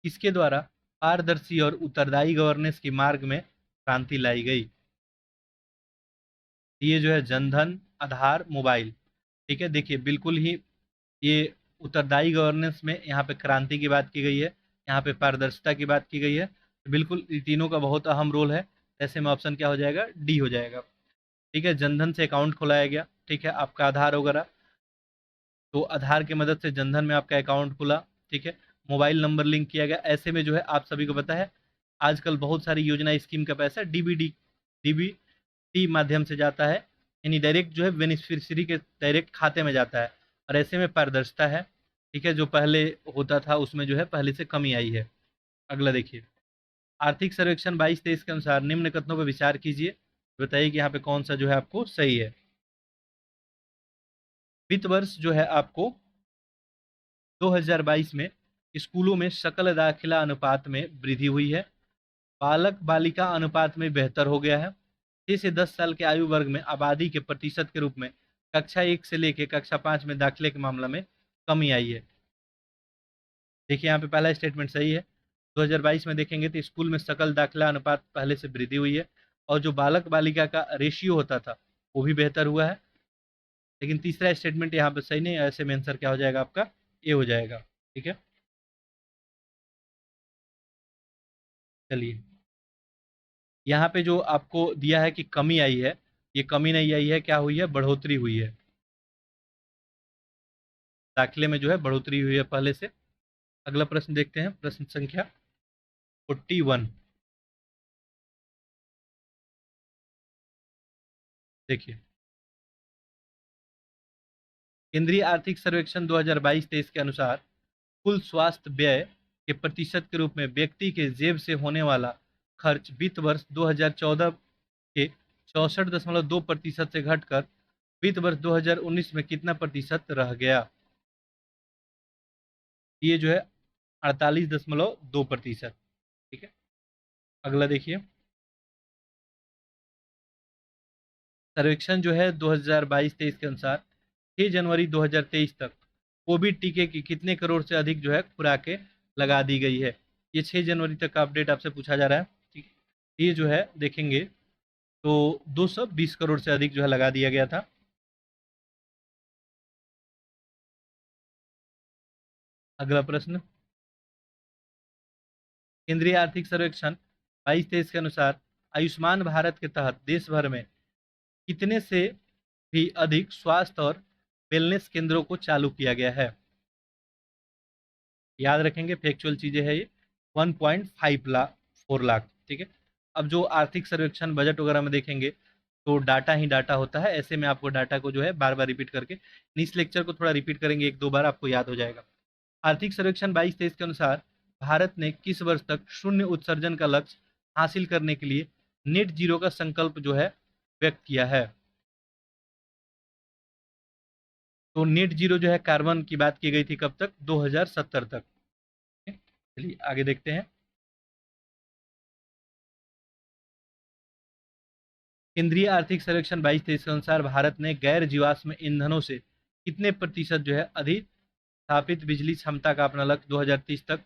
किसके द्वारा पारदर्शी और उत्तरदायी गवर्नेंस के मार्ग में क्रांति लाई गई? ये जो है जनधन, आधार, मोबाइल। ठीक है, देखिए बिल्कुल ही ये उत्तरदायी गवर्नेंस में यहाँ पे क्रांति की बात की गई है, यहाँ पे पारदर्शिता की बात की गई है। बिल्कुल तीनों का बहुत अहम रोल है। ऐसे में ऑप्शन क्या हो जाएगा, डी हो जाएगा। ठीक है, जनधन से अकाउंट खोलाया गया। ठीक है, आपका आधार वगैरह, तो आधार की मदद से जनधन में आपका अकाउंट खुला। ठीक है, मोबाइल नंबर लिंक किया गया। ऐसे में जो है आप सभी को पता है आजकल बहुत सारी योजना स्कीम का पैसा डीबीटी माध्यम से जाता है, यानी डायरेक्ट जो है बेनिफिशियरी के डायरेक्ट खाते में जाता है, और ऐसे में पारदर्शिता है। ठीक है, जो पहले होता था उसमें जो है पहले से कमी आई है। अगला देखिए, आर्थिक सर्वेक्षण 22-23 के अनुसार निम्न कथनों पर विचार कीजिए, बताइए कि यहाँ पे कौन सा जो है आपको सही है। वित्त वर्ष जो है आपको 2022 में स्कूलों में सकल दाखिला अनुपात में वृद्धि हुई है, बालक बालिका अनुपात में बेहतर हो गया है, 6 से 10 साल के आयु वर्ग में आबादी के प्रतिशत के रूप में कक्षा 1 से लेकर कक्षा 5 में दाखिले के मामला में कमी आई है। देखिए यहाँ पे पहला स्टेटमेंट सही है। 2022 में देखेंगे तो स्कूल में सकल दाखिला अनुपात पहले से वृद्धि हुई है, और जो बालक बालिका का रेशियो होता था वो भी बेहतर हुआ है। लेकिन तीसरा स्टेटमेंट यहाँ पे सही नहीं है, ऐसे में आंसर क्या हो जाएगा आपका, ए हो जाएगा। ठीक है, चलिए यहाँ पे जो आपको दिया है कि कमी आई है, ये कमी नहीं आई है, क्या हुई है, बढ़ोतरी हुई है। दाखिले में जो है बढ़ोतरी हुई है पहले से। अगला प्रश्न देखते हैं, प्रश्न संख्या 41। देखिए, केंद्रीय आर्थिक सर्वेक्षण 2022-23 के अनुसार कुल स्वास्थ्य व्यय के प्रतिशत के रूप में व्यक्ति के जेब से होने वाला खर्च वित्त वर्ष 2014 के 64.2% से घटकर वित्त वर्ष 2019 में कितना प्रतिशत रह गया? ये जो है 48.2%। ठीक है, अगला देखिए, सर्वेक्षण जो है 2022-23 के अनुसार 6 जनवरी 2023 तक कोविड टीके की कितने करोड़ से अधिक जो है खुराकें लगा दी गई है? ये 6 जनवरी तक का अपडेट आपसे पूछा जा रहा है। ठीक है, ये जो है देखेंगे तो 220 करोड़ से अधिक जो है लगा दिया गया था। अगला प्रश्न, केंद्रीय आर्थिक सर्वेक्षण 22-23 के अनुसार आयुष्मान भारत के तहत देश भर में कितने से भी अधिक स्वास्थ्य और वेलनेस केंद्रों को चालू किया गया है? याद रखेंगे, फैक्चुअल चीजें है ये। 1.5 लाख, 4 लाख। ठीक है, अब जो आर्थिक सर्वेक्षण बजट वगैरह में देखेंगे तो डाटा ही डाटा होता है, ऐसे में आपको डाटा को जो है बार बार रिपीट करके, इस लेक्चर को थोड़ा रिपीट करेंगे एक दो बार, आपको याद हो जाएगा। आर्थिक सर्वेक्षण 22-23 के अनुसार भारत ने किस वर्ष तक शून्य उत्सर्जन का लक्ष्य हासिल करने के लिए नेट जीरो का संकल्प जो है व्यक्त किया है? तो नेट जीरो जो है कार्बन की बात की गई थी कब तक, 2070 तक। चलिए आगे देखते हैं, केंद्रीय आर्थिक सर्वेक्षण 22-23 के अनुसार भारत ने गैर जीवाश्म ईंधनों से कितने प्रतिशत जो है अधिक स्थापित बिजली क्षमता का अपना लक्ष्य 2030 तक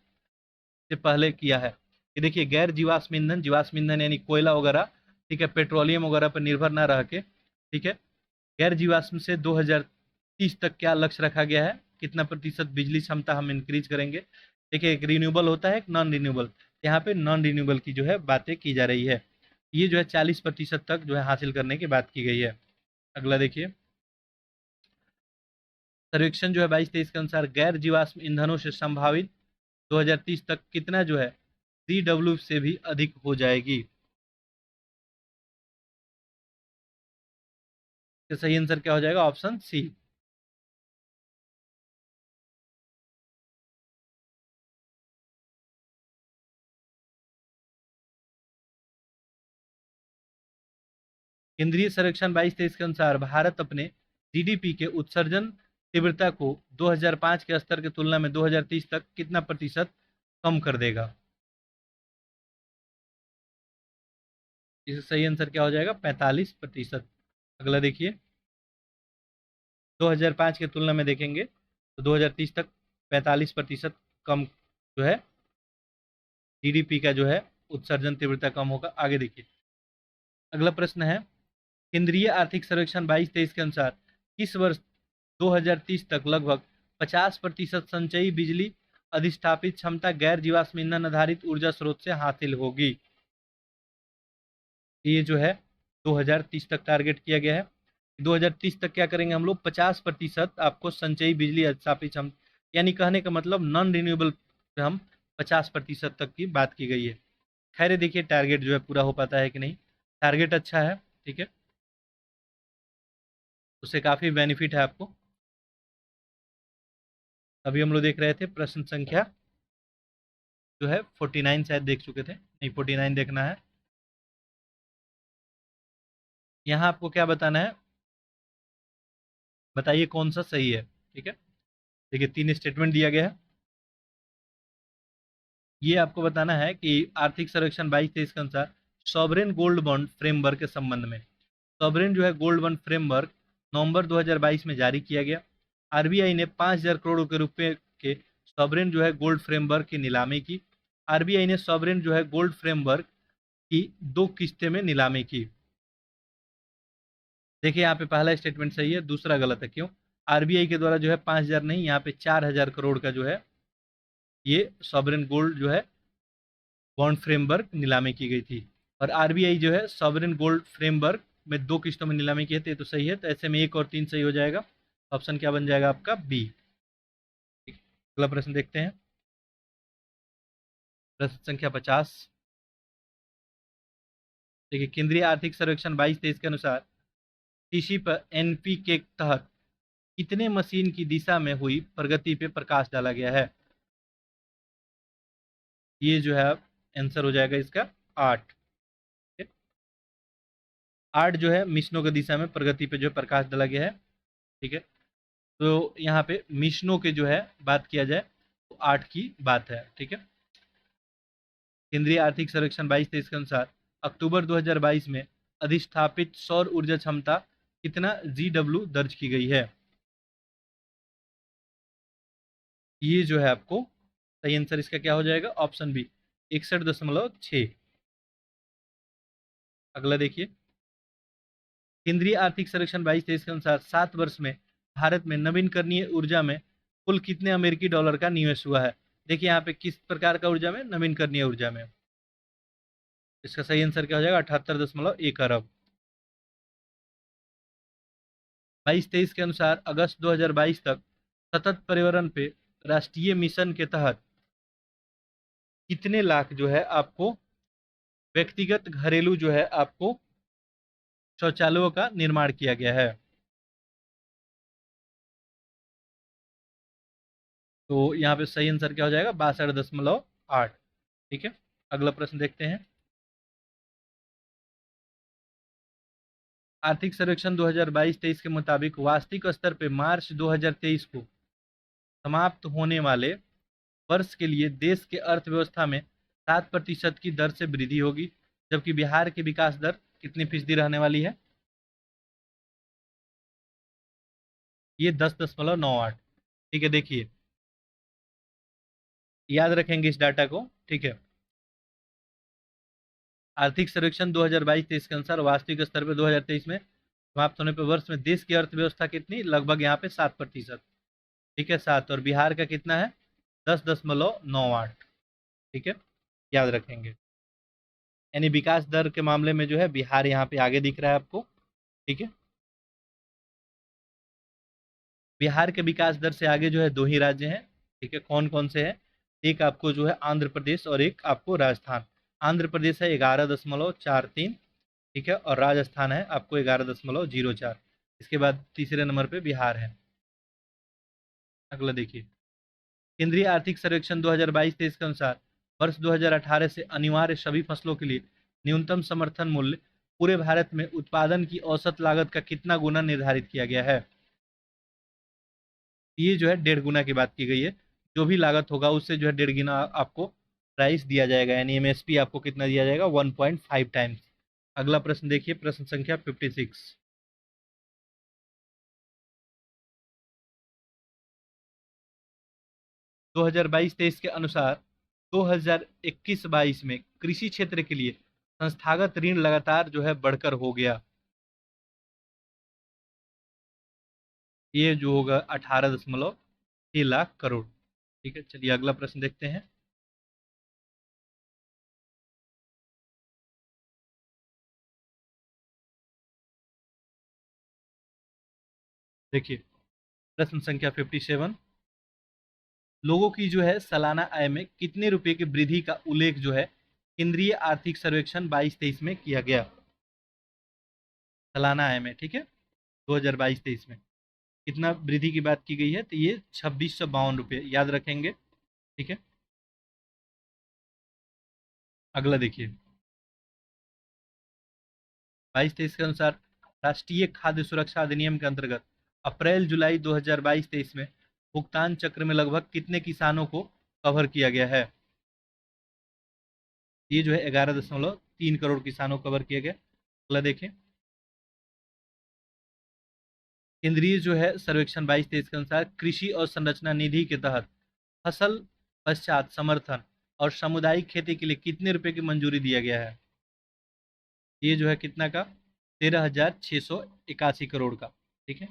से पहले किया है? ये देखिए, गैर जीवाश्म ईंधन यानी कोयला वगैरह, ठीक है, पेट्रोलियम वगैरह पर निर्भर ना रह के, ठीक है, गैर जीवाश्म से 2030 तक क्या लक्ष्य रखा गया है, कितना प्रतिशत बिजली क्षमता हम इंक्रीज करेंगे? देखिए, एक रिन्यूएबल होता है, एक नॉन रिन्यूएबल। यहाँ पे नॉन रिन्यूएबल की जो है बातें की जा रही है। ये जो है 40% तक जो है हासिल करने की बात की गई है। अगला देखिए, सर्वेक्षण जो है 22-23 के अनुसार गैर जीवाश्म ईंधनों से संभावित 2030 तक कितना जो है CW से भी अधिक हो जाएगी। तो सही आंसर क्या हो जाएगा? Option C. केंद्रीय सर्वेक्षण 22-23 के अनुसार भारत अपने GDP के उत्सर्जन तीव्रता को 2005 के स्तर की तुलना में 2030 तक कितना प्रतिशत कम कर देगा? इसका सही आंसर क्या हो जाएगा? 45%। अगला देखिए, 2005 की तुलना में देखेंगे तो 2030 तक 45% कम जो है GDP का जो है उत्सर्जन तीव्रता कम होगा। आगे देखिए, अगला प्रश्न है, केंद्रीय आर्थिक सर्वेक्षण 22-23 के अनुसार किस वर्ष 2030 तक लगभग 50% संचयी बिजली अधिष्ठापित क्षमता गैर जीवाश्म ईंधन आधारित ऊर्जा स्रोत से हासिल होगी? ये जो है 2030 तक टारगेट किया गया है। 2030 तक क्या करेंगे हम लोग? 50% आपको संचयी बिजली अधिष्ठापित क्षमता, यानी कहने का मतलब नॉन रिन्यूएबल पे हम 50% तक की बात की गई है। खैर देखिए टारगेट जो है पूरा हो पाता है कि नहीं। टारगेट अच्छा है, ठीक है, उससे काफ़ी बेनिफिट है आपको। अभी हम लोग देख रहे थे प्रश्न संख्या जो है 49 शायद देख चुके थे, नहीं 49 देखना है। यहाँ आपको क्या बताना है, बताइए कौन सा सही है। ठीक है, देखिए 3 स्टेटमेंट दिया गया है। ये आपको बताना है कि आर्थिक सर्वेक्षण 22-23 के अनुसार सॉवरेन गोल्ड बॉन्ड फ्रेमवर्क के संबंध में, सॉवरेन जो है गोल्ड बॉन्ड फ्रेमवर्क नवंबर 2022 में जारी किया गया। आरबीआई ने 5,000 करोड़ के रुपए के सॉवरेन जो है गोल्ड फ्रेमवर्क की नीलामी की। आरबीआई ने सॉवरेन जो है गोल्ड फ्रेमवर्क की 2 किस्तें में नीलामी की। देखिए यहाँ पे पहला स्टेटमेंट सही है, दूसरा गलत है। क्यों? आरबीआई के द्वारा जो है 5,000 नहीं, यहाँ पे 4,000 करोड़ का जो है ये सॉवरेन गोल्ड जो है बॉन्ड फ्रेमवर्क नीलामी की गई थी। और आरबीआई जो है सॉवरेन गोल्ड फ्रेमवर्क में 2 किस्तों में नीलामी की थी, तो सही है। तो ऐसे में 1 और 3 सही हो जाएगा। ऑप्शन क्या बन जाएगा आपका? बी। अगला प्रश्न देखते हैं, प्रश्न संख्या 50। देखिए, केंद्रीय आर्थिक सर्वेक्षण 22-23 के अनुसार कृषि पर एनपी के तहत कितने मशीन की दिशा में हुई प्रगति पे प्रकाश डाला गया है? ये जो है आंसर हो जाएगा इसका 8। 8 जो है मिशनों की दिशा में प्रगति पे जो है प्रकाश डाला गया है। ठीक है, तो यहाँ पे मिशनों के जो है बात किया जाए तो 8 की बात है। ठीक है, केंद्रीय आर्थिक सर्वेक्षण 22-23 के अनुसार अक्टूबर 2022 में अधिष्ठापित सौर ऊर्जा क्षमता कितना GW दर्ज की गई है? ये जो है आपको सही आंसर इसका क्या हो जाएगा? Option B, 61.6। अगला देखिए, केंद्रीय आर्थिक सर्वेक्षण 22-23 के अनुसार 7 वर्ष में भारत में नवीनकरणीय ऊर्जा में कुल कितने अमेरिकी डॉलर का निवेश हुआ है? देखिए यहाँ पे किस प्रकार का ऊर्जा में? नवीनकरणीय ऊर्जा में। इसका सही आंसर क्या हो जाएगा? 78.1 अरब। 22-23 के अनुसार अगस्त 2022 तक सतत पर्यावरण पे राष्ट्रीय मिशन के तहत कितने लाख जो है आपको व्यक्तिगत घरेलू जो है आपको शौचालयों का निर्माण किया गया है? तो यहाँ पे सही आंसर क्या हो जाएगा? 62.8। ठीक है, अगला प्रश्न देखते हैं, आर्थिक सर्वेक्षण 2022-23 के मुताबिक वास्तविक स्तर पे मार्च 2023 को समाप्त होने वाले वर्ष के लिए देश के अर्थव्यवस्था में 7% की दर से वृद्धि होगी, जबकि बिहार की विकास दर कितनी फीसदी रहने वाली है? ये 10.98। ठीक है, देखिए याद रखेंगे इस डाटा को। ठीक है, आर्थिक सर्वेक्षण 2022-23 के अनुसार वास्तविक स्तर पर 2023 में समाप्त होने पर वर्ष में देश की अर्थव्यवस्था कितनी? लगभग यहाँ पे 7%। ठीक है, 7, और बिहार का कितना है? 10.98। ठीक है, याद रखेंगे। यानी विकास दर के मामले में जो है बिहार यहाँ पे आगे दिख रहा है आपको। ठीक है, बिहार के विकास दर से आगे जो है 2 ही राज्य हैं, ठीक है, कौन कौन से हैं? एक आपको जो है आंध्र प्रदेश और एक आपको राजस्थान। आंध्र प्रदेश है 11.43, ठीक है, और राजस्थान है आपको 11.04। इसके बाद तीसरे नंबर पे बिहार है। अगला देखिए, केंद्रीय आर्थिक सर्वेक्षण 2022-23 के अनुसार वर्ष 2018 से अनिवार्य सभी फसलों के लिए न्यूनतम समर्थन मूल्य पूरे भारत में उत्पादन की औसत लागत का कितना गुना निर्धारित किया गया है? ये जो है 1.5 गुना की बात की गई है। जो भी लागत होगा उससे जो है 1.5 गुना आपको प्राइस दिया जाएगा, यानी एमएसपी आपको कितना दिया जाएगा? 1.5 टाइम्स। अगला प्रश्न देखिए, प्रश्न संख्या 56। 2022-23 के अनुसार 2021-22 में कृषि क्षेत्र के लिए संस्थागत ऋण लगातार जो है बढ़कर हो गया। ये जो होगा 18.6 लाख करोड़। ठीक है, चलिए अगला प्रश्न देखते हैं। देखिए, प्रश्न संख्या 57। लोगों की जो है सालाना आय में कितने रुपए की वृद्धि का उल्लेख जो है केंद्रीय आर्थिक सर्वेक्षण 22-23 में किया गया? सालाना आय में, ठीक है, 2022-23 में कितना वृद्धि की बात की गई है? तो ये 2652 रुपये, याद रखेंगे, ठीक है। अगला देखिए, 22-23 के अनुसार राष्ट्रीय खाद्य सुरक्षा अधिनियम के अंतर्गत अप्रैल जुलाई 2022-23 में भुगतान चक्र में लगभग कितने किसानों को कवर किया गया है? ये जो है 11.3 करोड़ किसानों को कवर किया गया। अगला देखें, केंद्रीय जो है सर्वेक्षण 22-23 के अनुसार कृषि और संरचना निधि के तहत फसल पश्चात समर्थन और सामुदायिक खेती के लिए कितने रुपए की मंजूरी दिया गया है? ये जो है कितना का? 13,681 करोड़ का, ठीक है,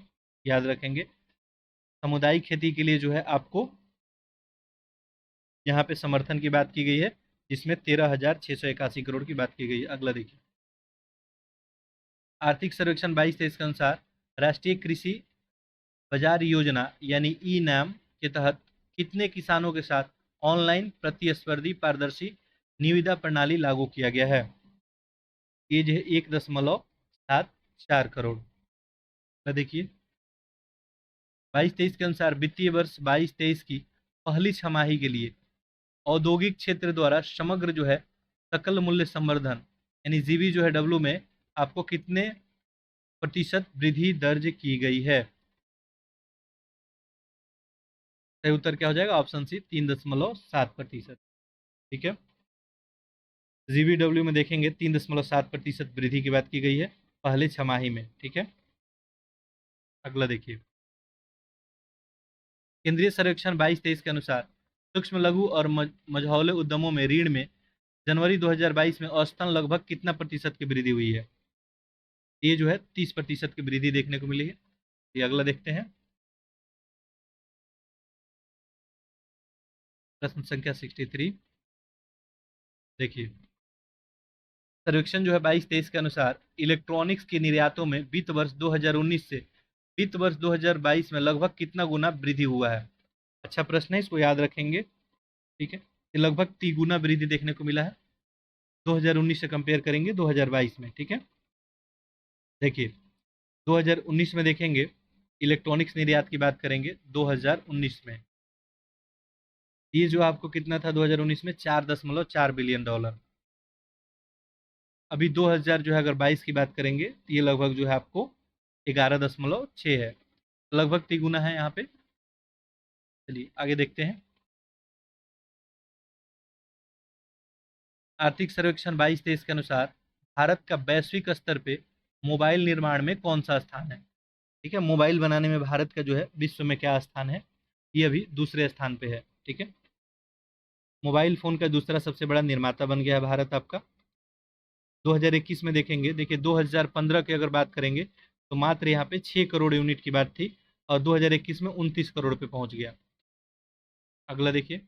याद रखेंगे। सामुदायिक खेती के लिए जो है आपको यहाँ पे समर्थन की बात की गई है, जिसमें 13,681 करोड़ की बात की गई है। अगला देखिए, आर्थिक सर्वेक्षण 22-23 के अनुसार राष्ट्रीय कृषि बाजार योजना यानी ई नाम के तहत कितने किसानों के साथ ऑनलाइन प्रतिस्पर्धी पारदर्शी निविदा प्रणाली लागू किया गया है? ये जो है 1.74 करोड़। देखिए, 22-23 के अनुसार वित्तीय वर्ष 22-23 की पहली छमाही के लिए औद्योगिक क्षेत्र द्वारा समग्र जो है सकल मूल्य संवर्धन यानी जीबी जो है डब्ल्यू में आपको कितने प्रतिशत वृद्धि दर्ज की गई है? सही उत्तर क्या हो जाएगा? ऑप्शन सी, 3.7%, ठीक है। जीबीडब्ल्यू में देखेंगे 3.7% वृद्धि की बात की गई है पहले छमाही में, ठीक है। अगला देखिए, केंद्रीय सर्वेक्षण 22-23 के अनुसार सूक्ष्म लघु और मझौले उद्यमों में ऋण में जनवरी 2022 में औसतन लगभग कितना प्रतिशत की वृद्धि हुई है? ये जो है 30% की वृद्धि देखने को मिली है। ये अगला देखते हैं, प्रश्न संख्या 63। देखिए, सर्वेक्षण जो है 22-23 के अनुसार इलेक्ट्रॉनिक्स के निर्यातों में वित्त वर्ष 2019 से वित्त वर्ष 2022 में लगभग कितना गुना वृद्धि हुआ है? अच्छा प्रश्न है, इसको याद रखेंगे, ठीक है। ये लगभग 3 गुना वृद्धि देखने को मिला है 2019 से कंपेयर करेंगे 2022 में, ठीक है। देखिए, 2019 में देखेंगे, इलेक्ट्रॉनिक्स निर्यात की बात करेंगे 2019 में, ये जो आपको कितना था 2019 में? 4.4 बिलियन डॉलर। अभी 2000 जो है अगर 22 की बात करेंगे तो ये लगभग जो है आपको 11.6 है, लगभग 3 गुना है यहाँ पे। चलिए आगे देखते हैं, आर्थिक सर्वेक्षण 22-23 के अनुसार भारत का वैश्विक स्तर पे मोबाइल निर्माण में कौन सा स्थान है? ठीक है, मोबाइल बनाने में भारत का जो है विश्व में क्या स्थान है? ये अभी दूसरे स्थान पे है, ठीक है। मोबाइल फोन का दूसरा सबसे बड़ा निर्माता बन गया है भारत आपका। 2021 में देखेंगे, देखिए 2015 की अगर बात करेंगे तो मात्र यहाँ पे 6 करोड़ यूनिट की बात थी और 2021 में 29 करोड़ पे पहुंच गया। अगला देखिए,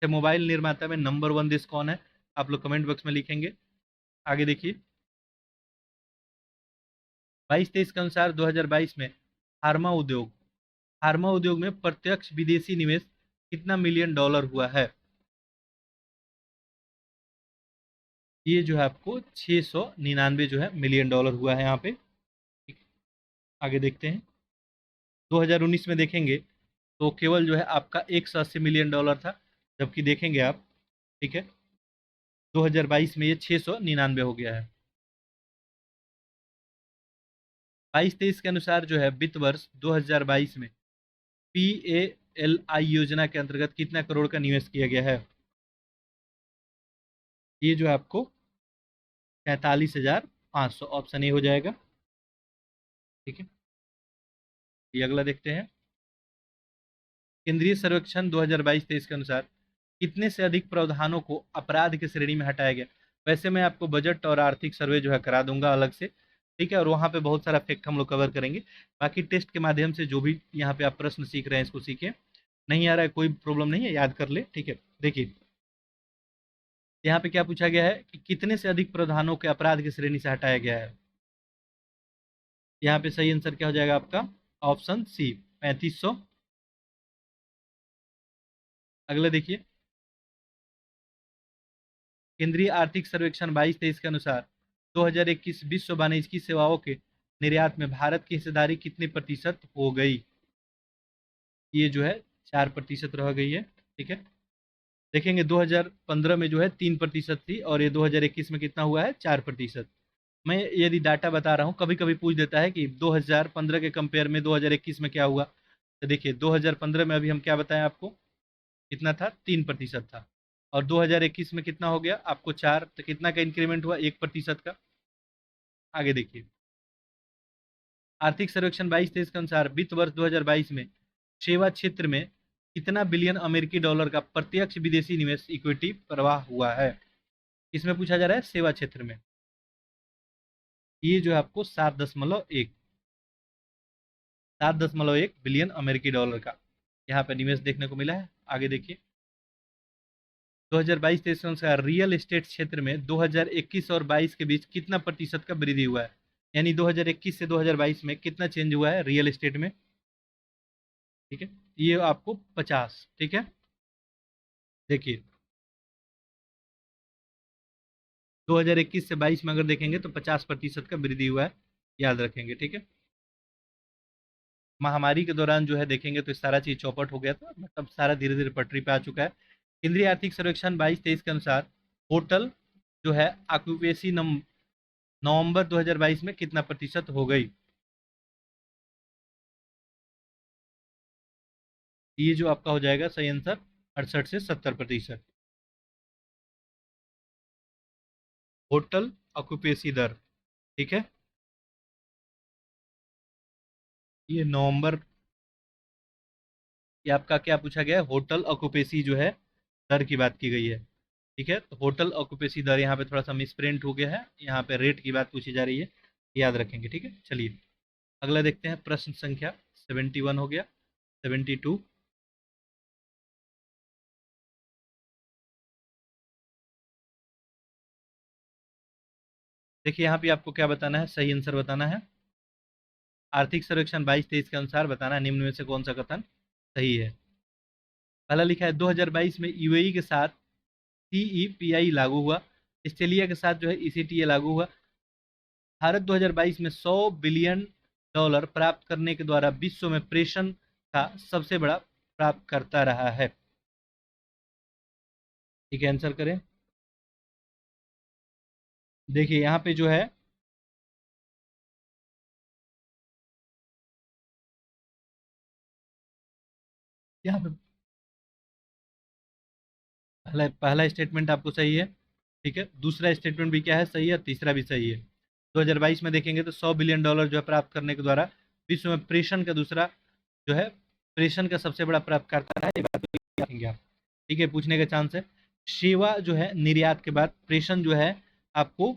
मोबाइल निर्माता में नंबर 1 देश कौन है? आप लोग कमेंट बॉक्स में लिखेंगे। आगे देखिए, 22-23 के अनुसार 2022 में फार्मा उद्योग फार्मा उद्योग में प्रत्यक्ष विदेशी निवेश कितना मिलियन डॉलर हुआ है? ये जो है आपको 699 जो है मिलियन डॉलर हुआ है यहाँ पे। ठीक, आगे देखते हैं। 2019 में देखेंगे तो केवल जो है आपका 180 मिलियन डॉलर था, जबकि देखेंगे आप, ठीक है, 2022 में ये 699 हो गया है। 22-23 के अनुसार जो है वित्त वर्ष 2022 में PALI योजना के अंतर्गत कितना करोड़ का निवेश किया गया है? ये जो है आपको 43,500, ऑप्शन ए हो जाएगा। ठीक है, ये अगला देखते हैं। केंद्रीय सर्वेक्षण 2022-23 के अनुसार कितने से अधिक प्रावधानों को अपराध की श्रेणी में हटाया गया? वैसे मैं आपको बजट और आर्थिक सर्वे जो है करा दूंगा अलग से, ठीक है, और वहाँ पे बहुत सारा फैक्ट हम लोग कवर करेंगे। बाकी टेस्ट के माध्यम से जो भी यहाँ पे आप प्रश्न सीख रहे हैं इसको सीखें, नहीं आ रहा है कोई प्रॉब्लम नहीं है, याद कर ले। ठीक है, देखिए यहाँ पे क्या पूछा गया है कि कितने से अधिक प्रावधानों के अपराध की श्रेणी से हटाया गया है। यहाँ पे सही आंसर क्या हो जाएगा आपका? Option C, 3500। अगला देखिए, केंद्रीय आर्थिक सर्वेक्षण 22-23 के अनुसार 2021 विश्व वाणिज्यिक सेवाओं के निर्यात में भारत की हिस्सेदारी कितने प्रतिशत हो गई? ये जो है 4% रह गई है। ठीक है, देखेंगे 2015 में जो है 3% थी, और ये 2021 में कितना हुआ है? 4%। मैं यदि डाटा बता रहा हूँ, कभी कभी पूछ देता है कि 2015 के कंपेयर में 2021 में क्या हुआ, तो देखिए 2015 में अभी हम क्या बताएं आपको, कितना था? 3% था, और 2021 में कितना हो गया आपको? 4, तो कितना का इंक्रीमेंट हुआ? 1% का। आगे देखिए, आर्थिक सर्वेक्षण 22-23 के अनुसार वित्त वर्ष 2022 में सेवा क्षेत्र में कितना बिलियन अमेरिकी डॉलर का प्रत्यक्ष विदेशी निवेश इक्विटी प्रवाह हुआ है? इसमें पूछा जा रहा है सेवा क्षेत्र में। ये जो है आपको 7.1 बिलियन अमेरिकी डॉलर का यहाँ पे निवेश देखने को मिला है। आगे देखिए, 2022-23 के अनुसार रियल एस्टेट क्षेत्र में 2021 और 22 के बीच कितना प्रतिशत का वृद्धि हुआ है? यानी 2021 से 2022 में कितना चेंज हुआ है रियल एस्टेट में? ठीक है, ये आपको 50। ठीक है, देखिए 2021 से 22 में अगर देखेंगे तो 50% का वृद्धि हुआ है, याद रखेंगे। ठीक है, महामारी के दौरान जो है देखेंगे तो सारा चीज चौपट हो गया था, मतलब सारा धीरे धीरे पटरी पे आ चुका है। केंद्रीय आर्थिक सर्वेक्षण 22-23 के अनुसार होटल जो है ऑक्यूपेसी नवंबर 2022 में कितना प्रतिशत हो गई? ये जो आपका हो जाएगा सही आंसर 68 से 70%। होटल ऑक्यूपेसी दर, ठीक है, ये नवंबर, ये आपका क्या पूछा गया है? होटल ऑक्यूपेसी जो है दर की बात की गई है। ठीक है, तो होटल ऑक्यूपेसी दर यहाँ पे थोड़ा सा मिसप्रिंट हो गया है, यहाँ पे रेट की बात पूछी जा रही है, याद रखेंगे। ठीक है, चलिए अगला देखते हैं। प्रश्न संख्या 71 हो गया, 72। देखिए यहाँ पे आपको क्या बताना है? सही आंसर बताना है। आर्थिक सर्वेक्षण 22-23 के अनुसार बताना है निम्न में से कौन सा कथन सही है। पहला लिखा है 2022 में यूएई के साथ सीईपीआई लागू हुआ, ऑस्ट्रेलिया के साथ जो है ईसीटीए लागू हुआ। भारत 2022 में 100 बिलियन डॉलर प्राप्त करने के द्वारा विश्व में प्रेषण का सबसे बड़ा प्राप्त करता रहा है। ठीक है, आंसर करें। देखिए यहाँ पे जो है, यहाँ पे पहला स्टेटमेंट आपको सही है। ठीक है, दूसरा स्टेटमेंट भी क्या है? सही है, तीसरा भी सही है। 2022 में देखेंगे तो 100 बिलियन डॉलर जो है प्राप्त करने के द्वारा विश्व में प्रेषण का दूसरा जो है, प्रेषण का सबसे बड़ा प्राप्तकर्ता है, ये बात तो रखेंगे आप। ठीक है, पूछने का चांस है। सेवा जो है निर्यात के बाद प्रेषण जो है आपको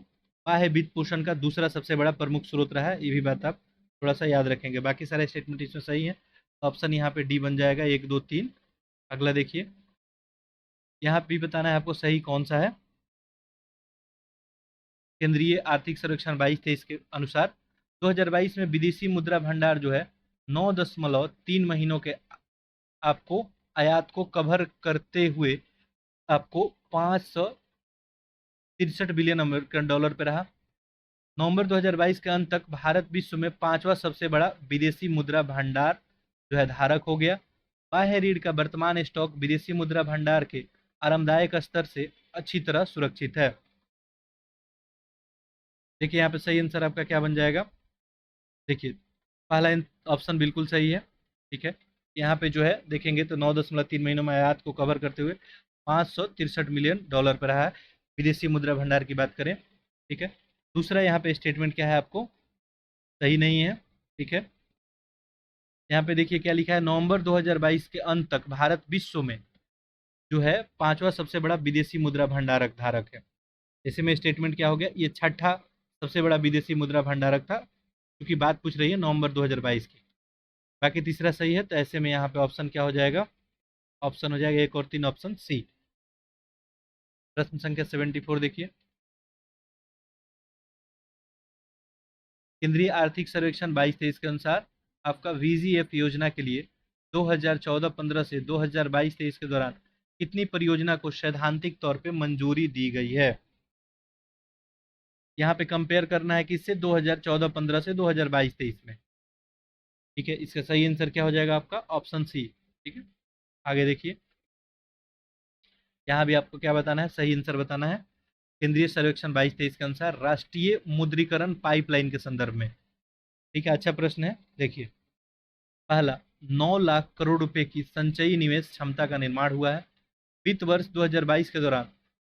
बाह्य वित्त पोषण का दूसरा सबसे बड़ा प्रमुख स्रोत रहा है, ये भी बात आप थोड़ा सा याद रखेंगे। बाकी सारे स्टेटमेंट इसमें सही है, ऑप्शन यहाँ पे डी बन जाएगा, 1 2 3। अगला देखिए, यहाँ भी बताना है आपको सही कौन सा है। केंद्रीय आर्थिक सर्वेक्षण 22-23 के अनुसार 2022 में विदेशी मुद्रा भंडार जो है 9.3 महीनों के आपको आयात को कवर करते हुए आपको 563 बिलियन अमेरिकन डॉलर पे रहा। नवंबर 2022 के अंत तक भारत विश्व में पांचवा सबसे बड़ा विदेशी मुद्रा भंडार जो है धारक हो गया। बाह्य ऋण का वर्तमान स्टॉक विदेशी मुद्रा भंडार के आरामदायक स्तर से अच्छी तरह सुरक्षित है। देखिए यहाँ पे सही आंसर आपका क्या बन जाएगा। देखिए पहला ऑप्शन बिल्कुल सही है। ठीक है, यहाँ पे जो है देखेंगे तो 9.3 महीनों में आयात को कवर करते हुए 563 मिलियन डॉलर पर रहा है, विदेशी मुद्रा भंडार की बात करें। ठीक है, दूसरा यहाँ पे स्टेटमेंट क्या है आपको सही नहीं है। ठीक है, यहाँ पे देखिए क्या लिखा है, नवंबर 2022 के अंत तक भारत विश्व में जो है पांचवा सबसे बड़ा विदेशी मुद्रा भंडारक धारक है। ऐसे में स्टेटमेंट क्या हो गया, ये छठा सबसे बड़ा विदेशी मुद्रा भंडारक था, क्योंकि बात पूछ रही है नवंबर 2022 की। बाकी तीसरा सही है, तो ऐसे में यहाँ पे ऑप्शन क्या हो जाएगा, ऑप्शन हो जाएगा 1 और 3, ऑप्शन सी। प्रश्न संख्या 74 देखिए, केंद्रीय आर्थिक सर्वेक्षण 22-23 के अनुसार आपका वीजीएफ योजना के लिए 2014-15 से 2022-23 के दौरान कितनी परियोजना को सैद्धांतिक तौर पे मंजूरी दी गई है। यहाँ पे कंपेयर करना है किससे, 2014-15 से 2022-23 में। ठीक है, इसका सही आंसर क्या हो जाएगा आपका, ऑप्शन सी। ठीक है, आगे देखिए, यहाँ भी आपको क्या बताना है, सही आंसर बताना है। केंद्रीय सर्वेक्षण 22-23 के अनुसार राष्ट्रीय मुद्रीकरण पाइपलाइन के संदर्भ में। ठीक है, अच्छा प्रश्न है। देखिए पहला, 9 लाख करोड़ रुपए की संचयी निवेश क्षमता का निर्माण हुआ है। वित्त वर्ष 2022 के दौरान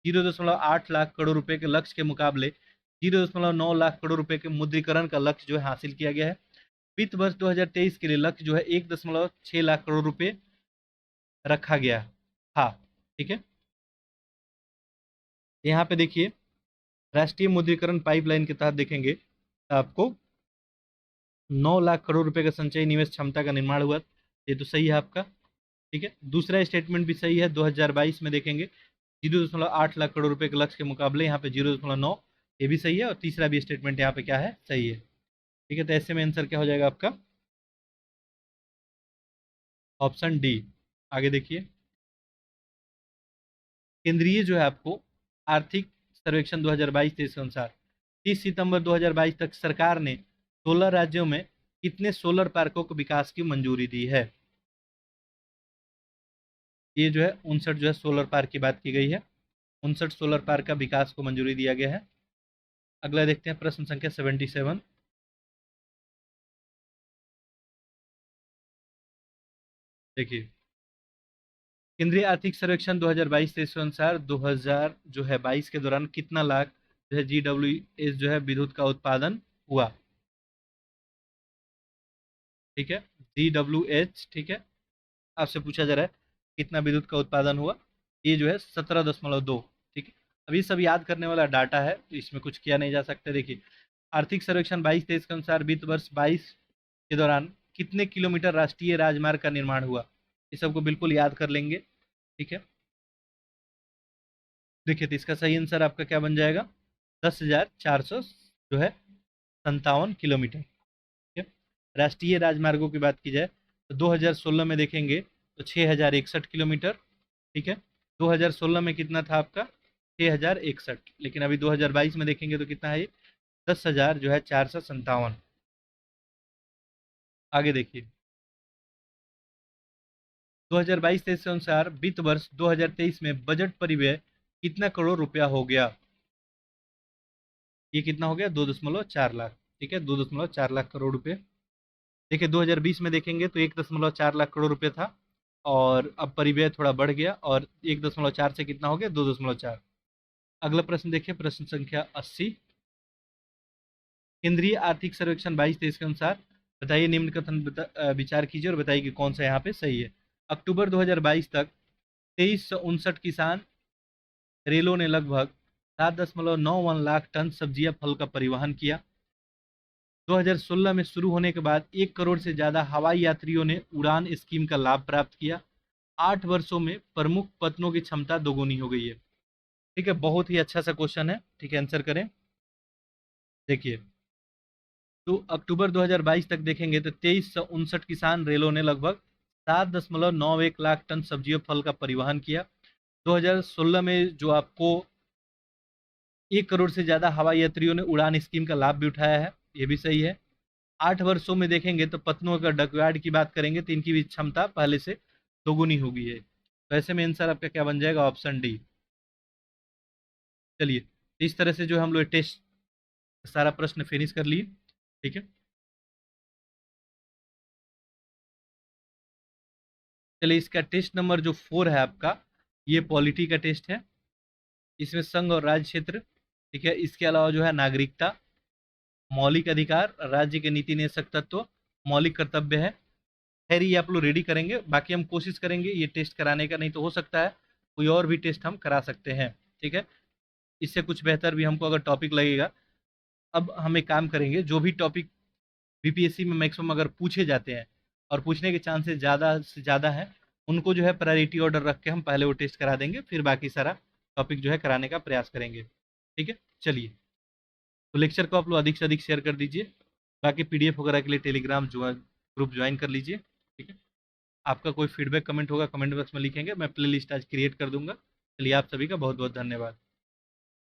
0.8 लाख करोड़ रुपए के लक्ष्य के मुकाबले 0.9 लाख करोड़ रुपए के मुद्रीकरण का लक्ष्य जो है हासिल किया गया है। वित्त वर्ष 2023 के लिए लक्ष्य जो है 1.6 लाख करोड़ रुपए रखा गया है। हाँ, ठीक है, यहाँ पे देखिए राष्ट्रीय मुद्रीकरण पाइपलाइन के तहत देखेंगे आपको 9 लाख करोड़ रुपए का संचयी निवेश क्षमता का निर्माण हुआ, ये तो सही है आपका। ठीक है, दूसरा स्टेटमेंट भी सही है, 2022 में देखेंगे 0.8 लाख करोड़ रुपए के लक्ष्य के मुकाबले यहाँ पे 0.9, ये भी सही है। और तीसरा भी स्टेटमेंट यहाँ पे क्या है, सही है। ठीक है, तो ऐसे में आंसर क्या हो जाएगा आपका, ऑप्शन डी। आगे देखिए, केंद्रीय जो है आपको आर्थिक सर्वेक्षण 2022-23 के अनुसार 30 सितंबर 2022 तक सरकार ने 16 राज्यों में कितने सोलर पार्कों को विकास की मंजूरी दी है। ये जो है 59 जो है सोलर पार्क की बात की गई है, 59 सोलर पार्क का विकास को मंजूरी दिया गया है। अगला देखते हैं प्रश्न संख्या 77। देखिए केंद्रीय आर्थिक सर्वेक्षण 2022-23 के अनुसार 2000 जो है 22 के दौरान कितना लाख जो है GWH जो है विद्युत का उत्पादन हुआ। ठीक है, GWH। ठीक है, आपसे पूछा जा रहा है कितना विद्युत का उत्पादन हुआ, ये जो है 17.2। ठीक है, अभी सब याद करने वाला डाटा है, तो इसमें कुछ किया नहीं जा सकता। देखिए आर्थिक सर्वेक्षण 22-23 के अनुसार वित्त वर्ष 22 के दौरान कितने किलोमीटर राष्ट्रीय राजमार्ग का निर्माण हुआ, ये सबको बिल्कुल याद कर लेंगे। ठीक है, देखिए तो इसका सही आंसर आपका क्या बन जाएगा, 10,400 जो है 57 किलोमीटर। ठीक है, राष्ट्रीय राजमार्गों की बात की जाए तो 2016 में देखेंगे तो 6,061 किलोमीटर। ठीक है, 2016 में कितना था आपका, 6,061, लेकिन अभी 2022 में देखेंगे तो कितना है ये, 10,000 जो है 457। आगे देखिए 2022-23 के अनुसार वित्त वर्ष 2023 में बजट परिव्यय कितना करोड़ रुपया हो गया। ये कितना हो गया, 2.4 लाख। ठीक है, 2.4 लाख करोड़ रुपए। देखिए 2020 में देखेंगे तो 1.4 लाख करोड़ रुपए था, और अब परिव्यय थोड़ा बढ़ गया और 1.4 से कितना हो गया, 2.4। अगला प्रश्न देखिए, प्रश्न संख्या 80। केंद्रीय आर्थिक सर्वेक्षण 22-23 के अनुसार बताइए, निम्न कथन विचार कीजिए और बताइए कि कौन सा यहाँ पे सही है। अक्टूबर 2022 तक 2359 किसान रेलों ने लगभग 7.91 लाख टन सब्जियां फल का परिवहन किया। 2016 में शुरू होने के बाद 1 करोड़ से ज्यादा हवाई यात्रियों ने उड़ान स्कीम का लाभ प्राप्त किया। 8 वर्षों में प्रमुख पत्तनों की क्षमता दोगुनी हो गई है। ठीक है, बहुत ही अच्छा सा क्वेश्चन है। ठीक है, आंसर करें। देखिए तो अक्टूबर 2022 तक देखेंगे तो 2359 किसान रेलों ने लगभग 7.91 लाख टन सब्जी और फल का परिवहन किया। 2016 में जो आपको 1 करोड़ से ज़्यादा हवाई यात्रियों ने उड़ान स्कीम का लाभ भी उठाया है, ये भी सही है। 8 वर्षों में देखेंगे तो पत्तनों का डकयार्ड की बात करेंगे तो इनकी भी क्षमता पहले से दोगुनी हो गई है। तो ऐसे में आंसर आपका क्या बन जाएगा? Option D. चलिए, तो इस तरह से जो हम लोग टेस्ट सारा प्रश्न फिनिश कर लिए। ठीक है, चलिए इसका टेस्ट नंबर जो 4 है आपका, ये पॉलिटी का टेस्ट है। इसमें संघ और राज्य क्षेत्र, ठीक है, इसके अलावा जो है नागरिकता, मौलिक अधिकार, राज्य के नीति निदेशक तत्व, मौलिक कर्तव्य है। खैर ये आप लोग रेडी करेंगे, बाकी हम कोशिश करेंगे ये टेस्ट कराने का, नहीं तो हो सकता है कोई और भी टेस्ट हम करा सकते हैं। ठीक है, इससे कुछ बेहतर भी हमको अगर टॉपिक लगेगा। अब हम एक काम करेंगे, जो भी टॉपिक बीपीएससी में मैक्सिमम अगर पूछे जाते हैं और पूछने के चांसेस ज़्यादा से ज़्यादा हैं, उनको जो है प्रायोरिटी ऑर्डर रख के हम पहले वो टेस्ट करा देंगे, फिर बाकी सारा टॉपिक जो है कराने का प्रयास करेंगे। ठीक है, चलिए, तो लेक्चर को आप लोग अधिक से अधिक शेयर कर दीजिए। बाकी पीडीएफ वगैरह के लिए टेलीग्राम जो ग्रुप ज्वाइन कर लीजिए। ठीक है, आपका कोई फीडबैक कमेंट होगा कमेंट बॉक्स में लिखेंगे, मैं प्ले लिस्ट आज क्रिएट कर दूंगा। चलिए, आप सभी का बहुत बहुत धन्यवाद।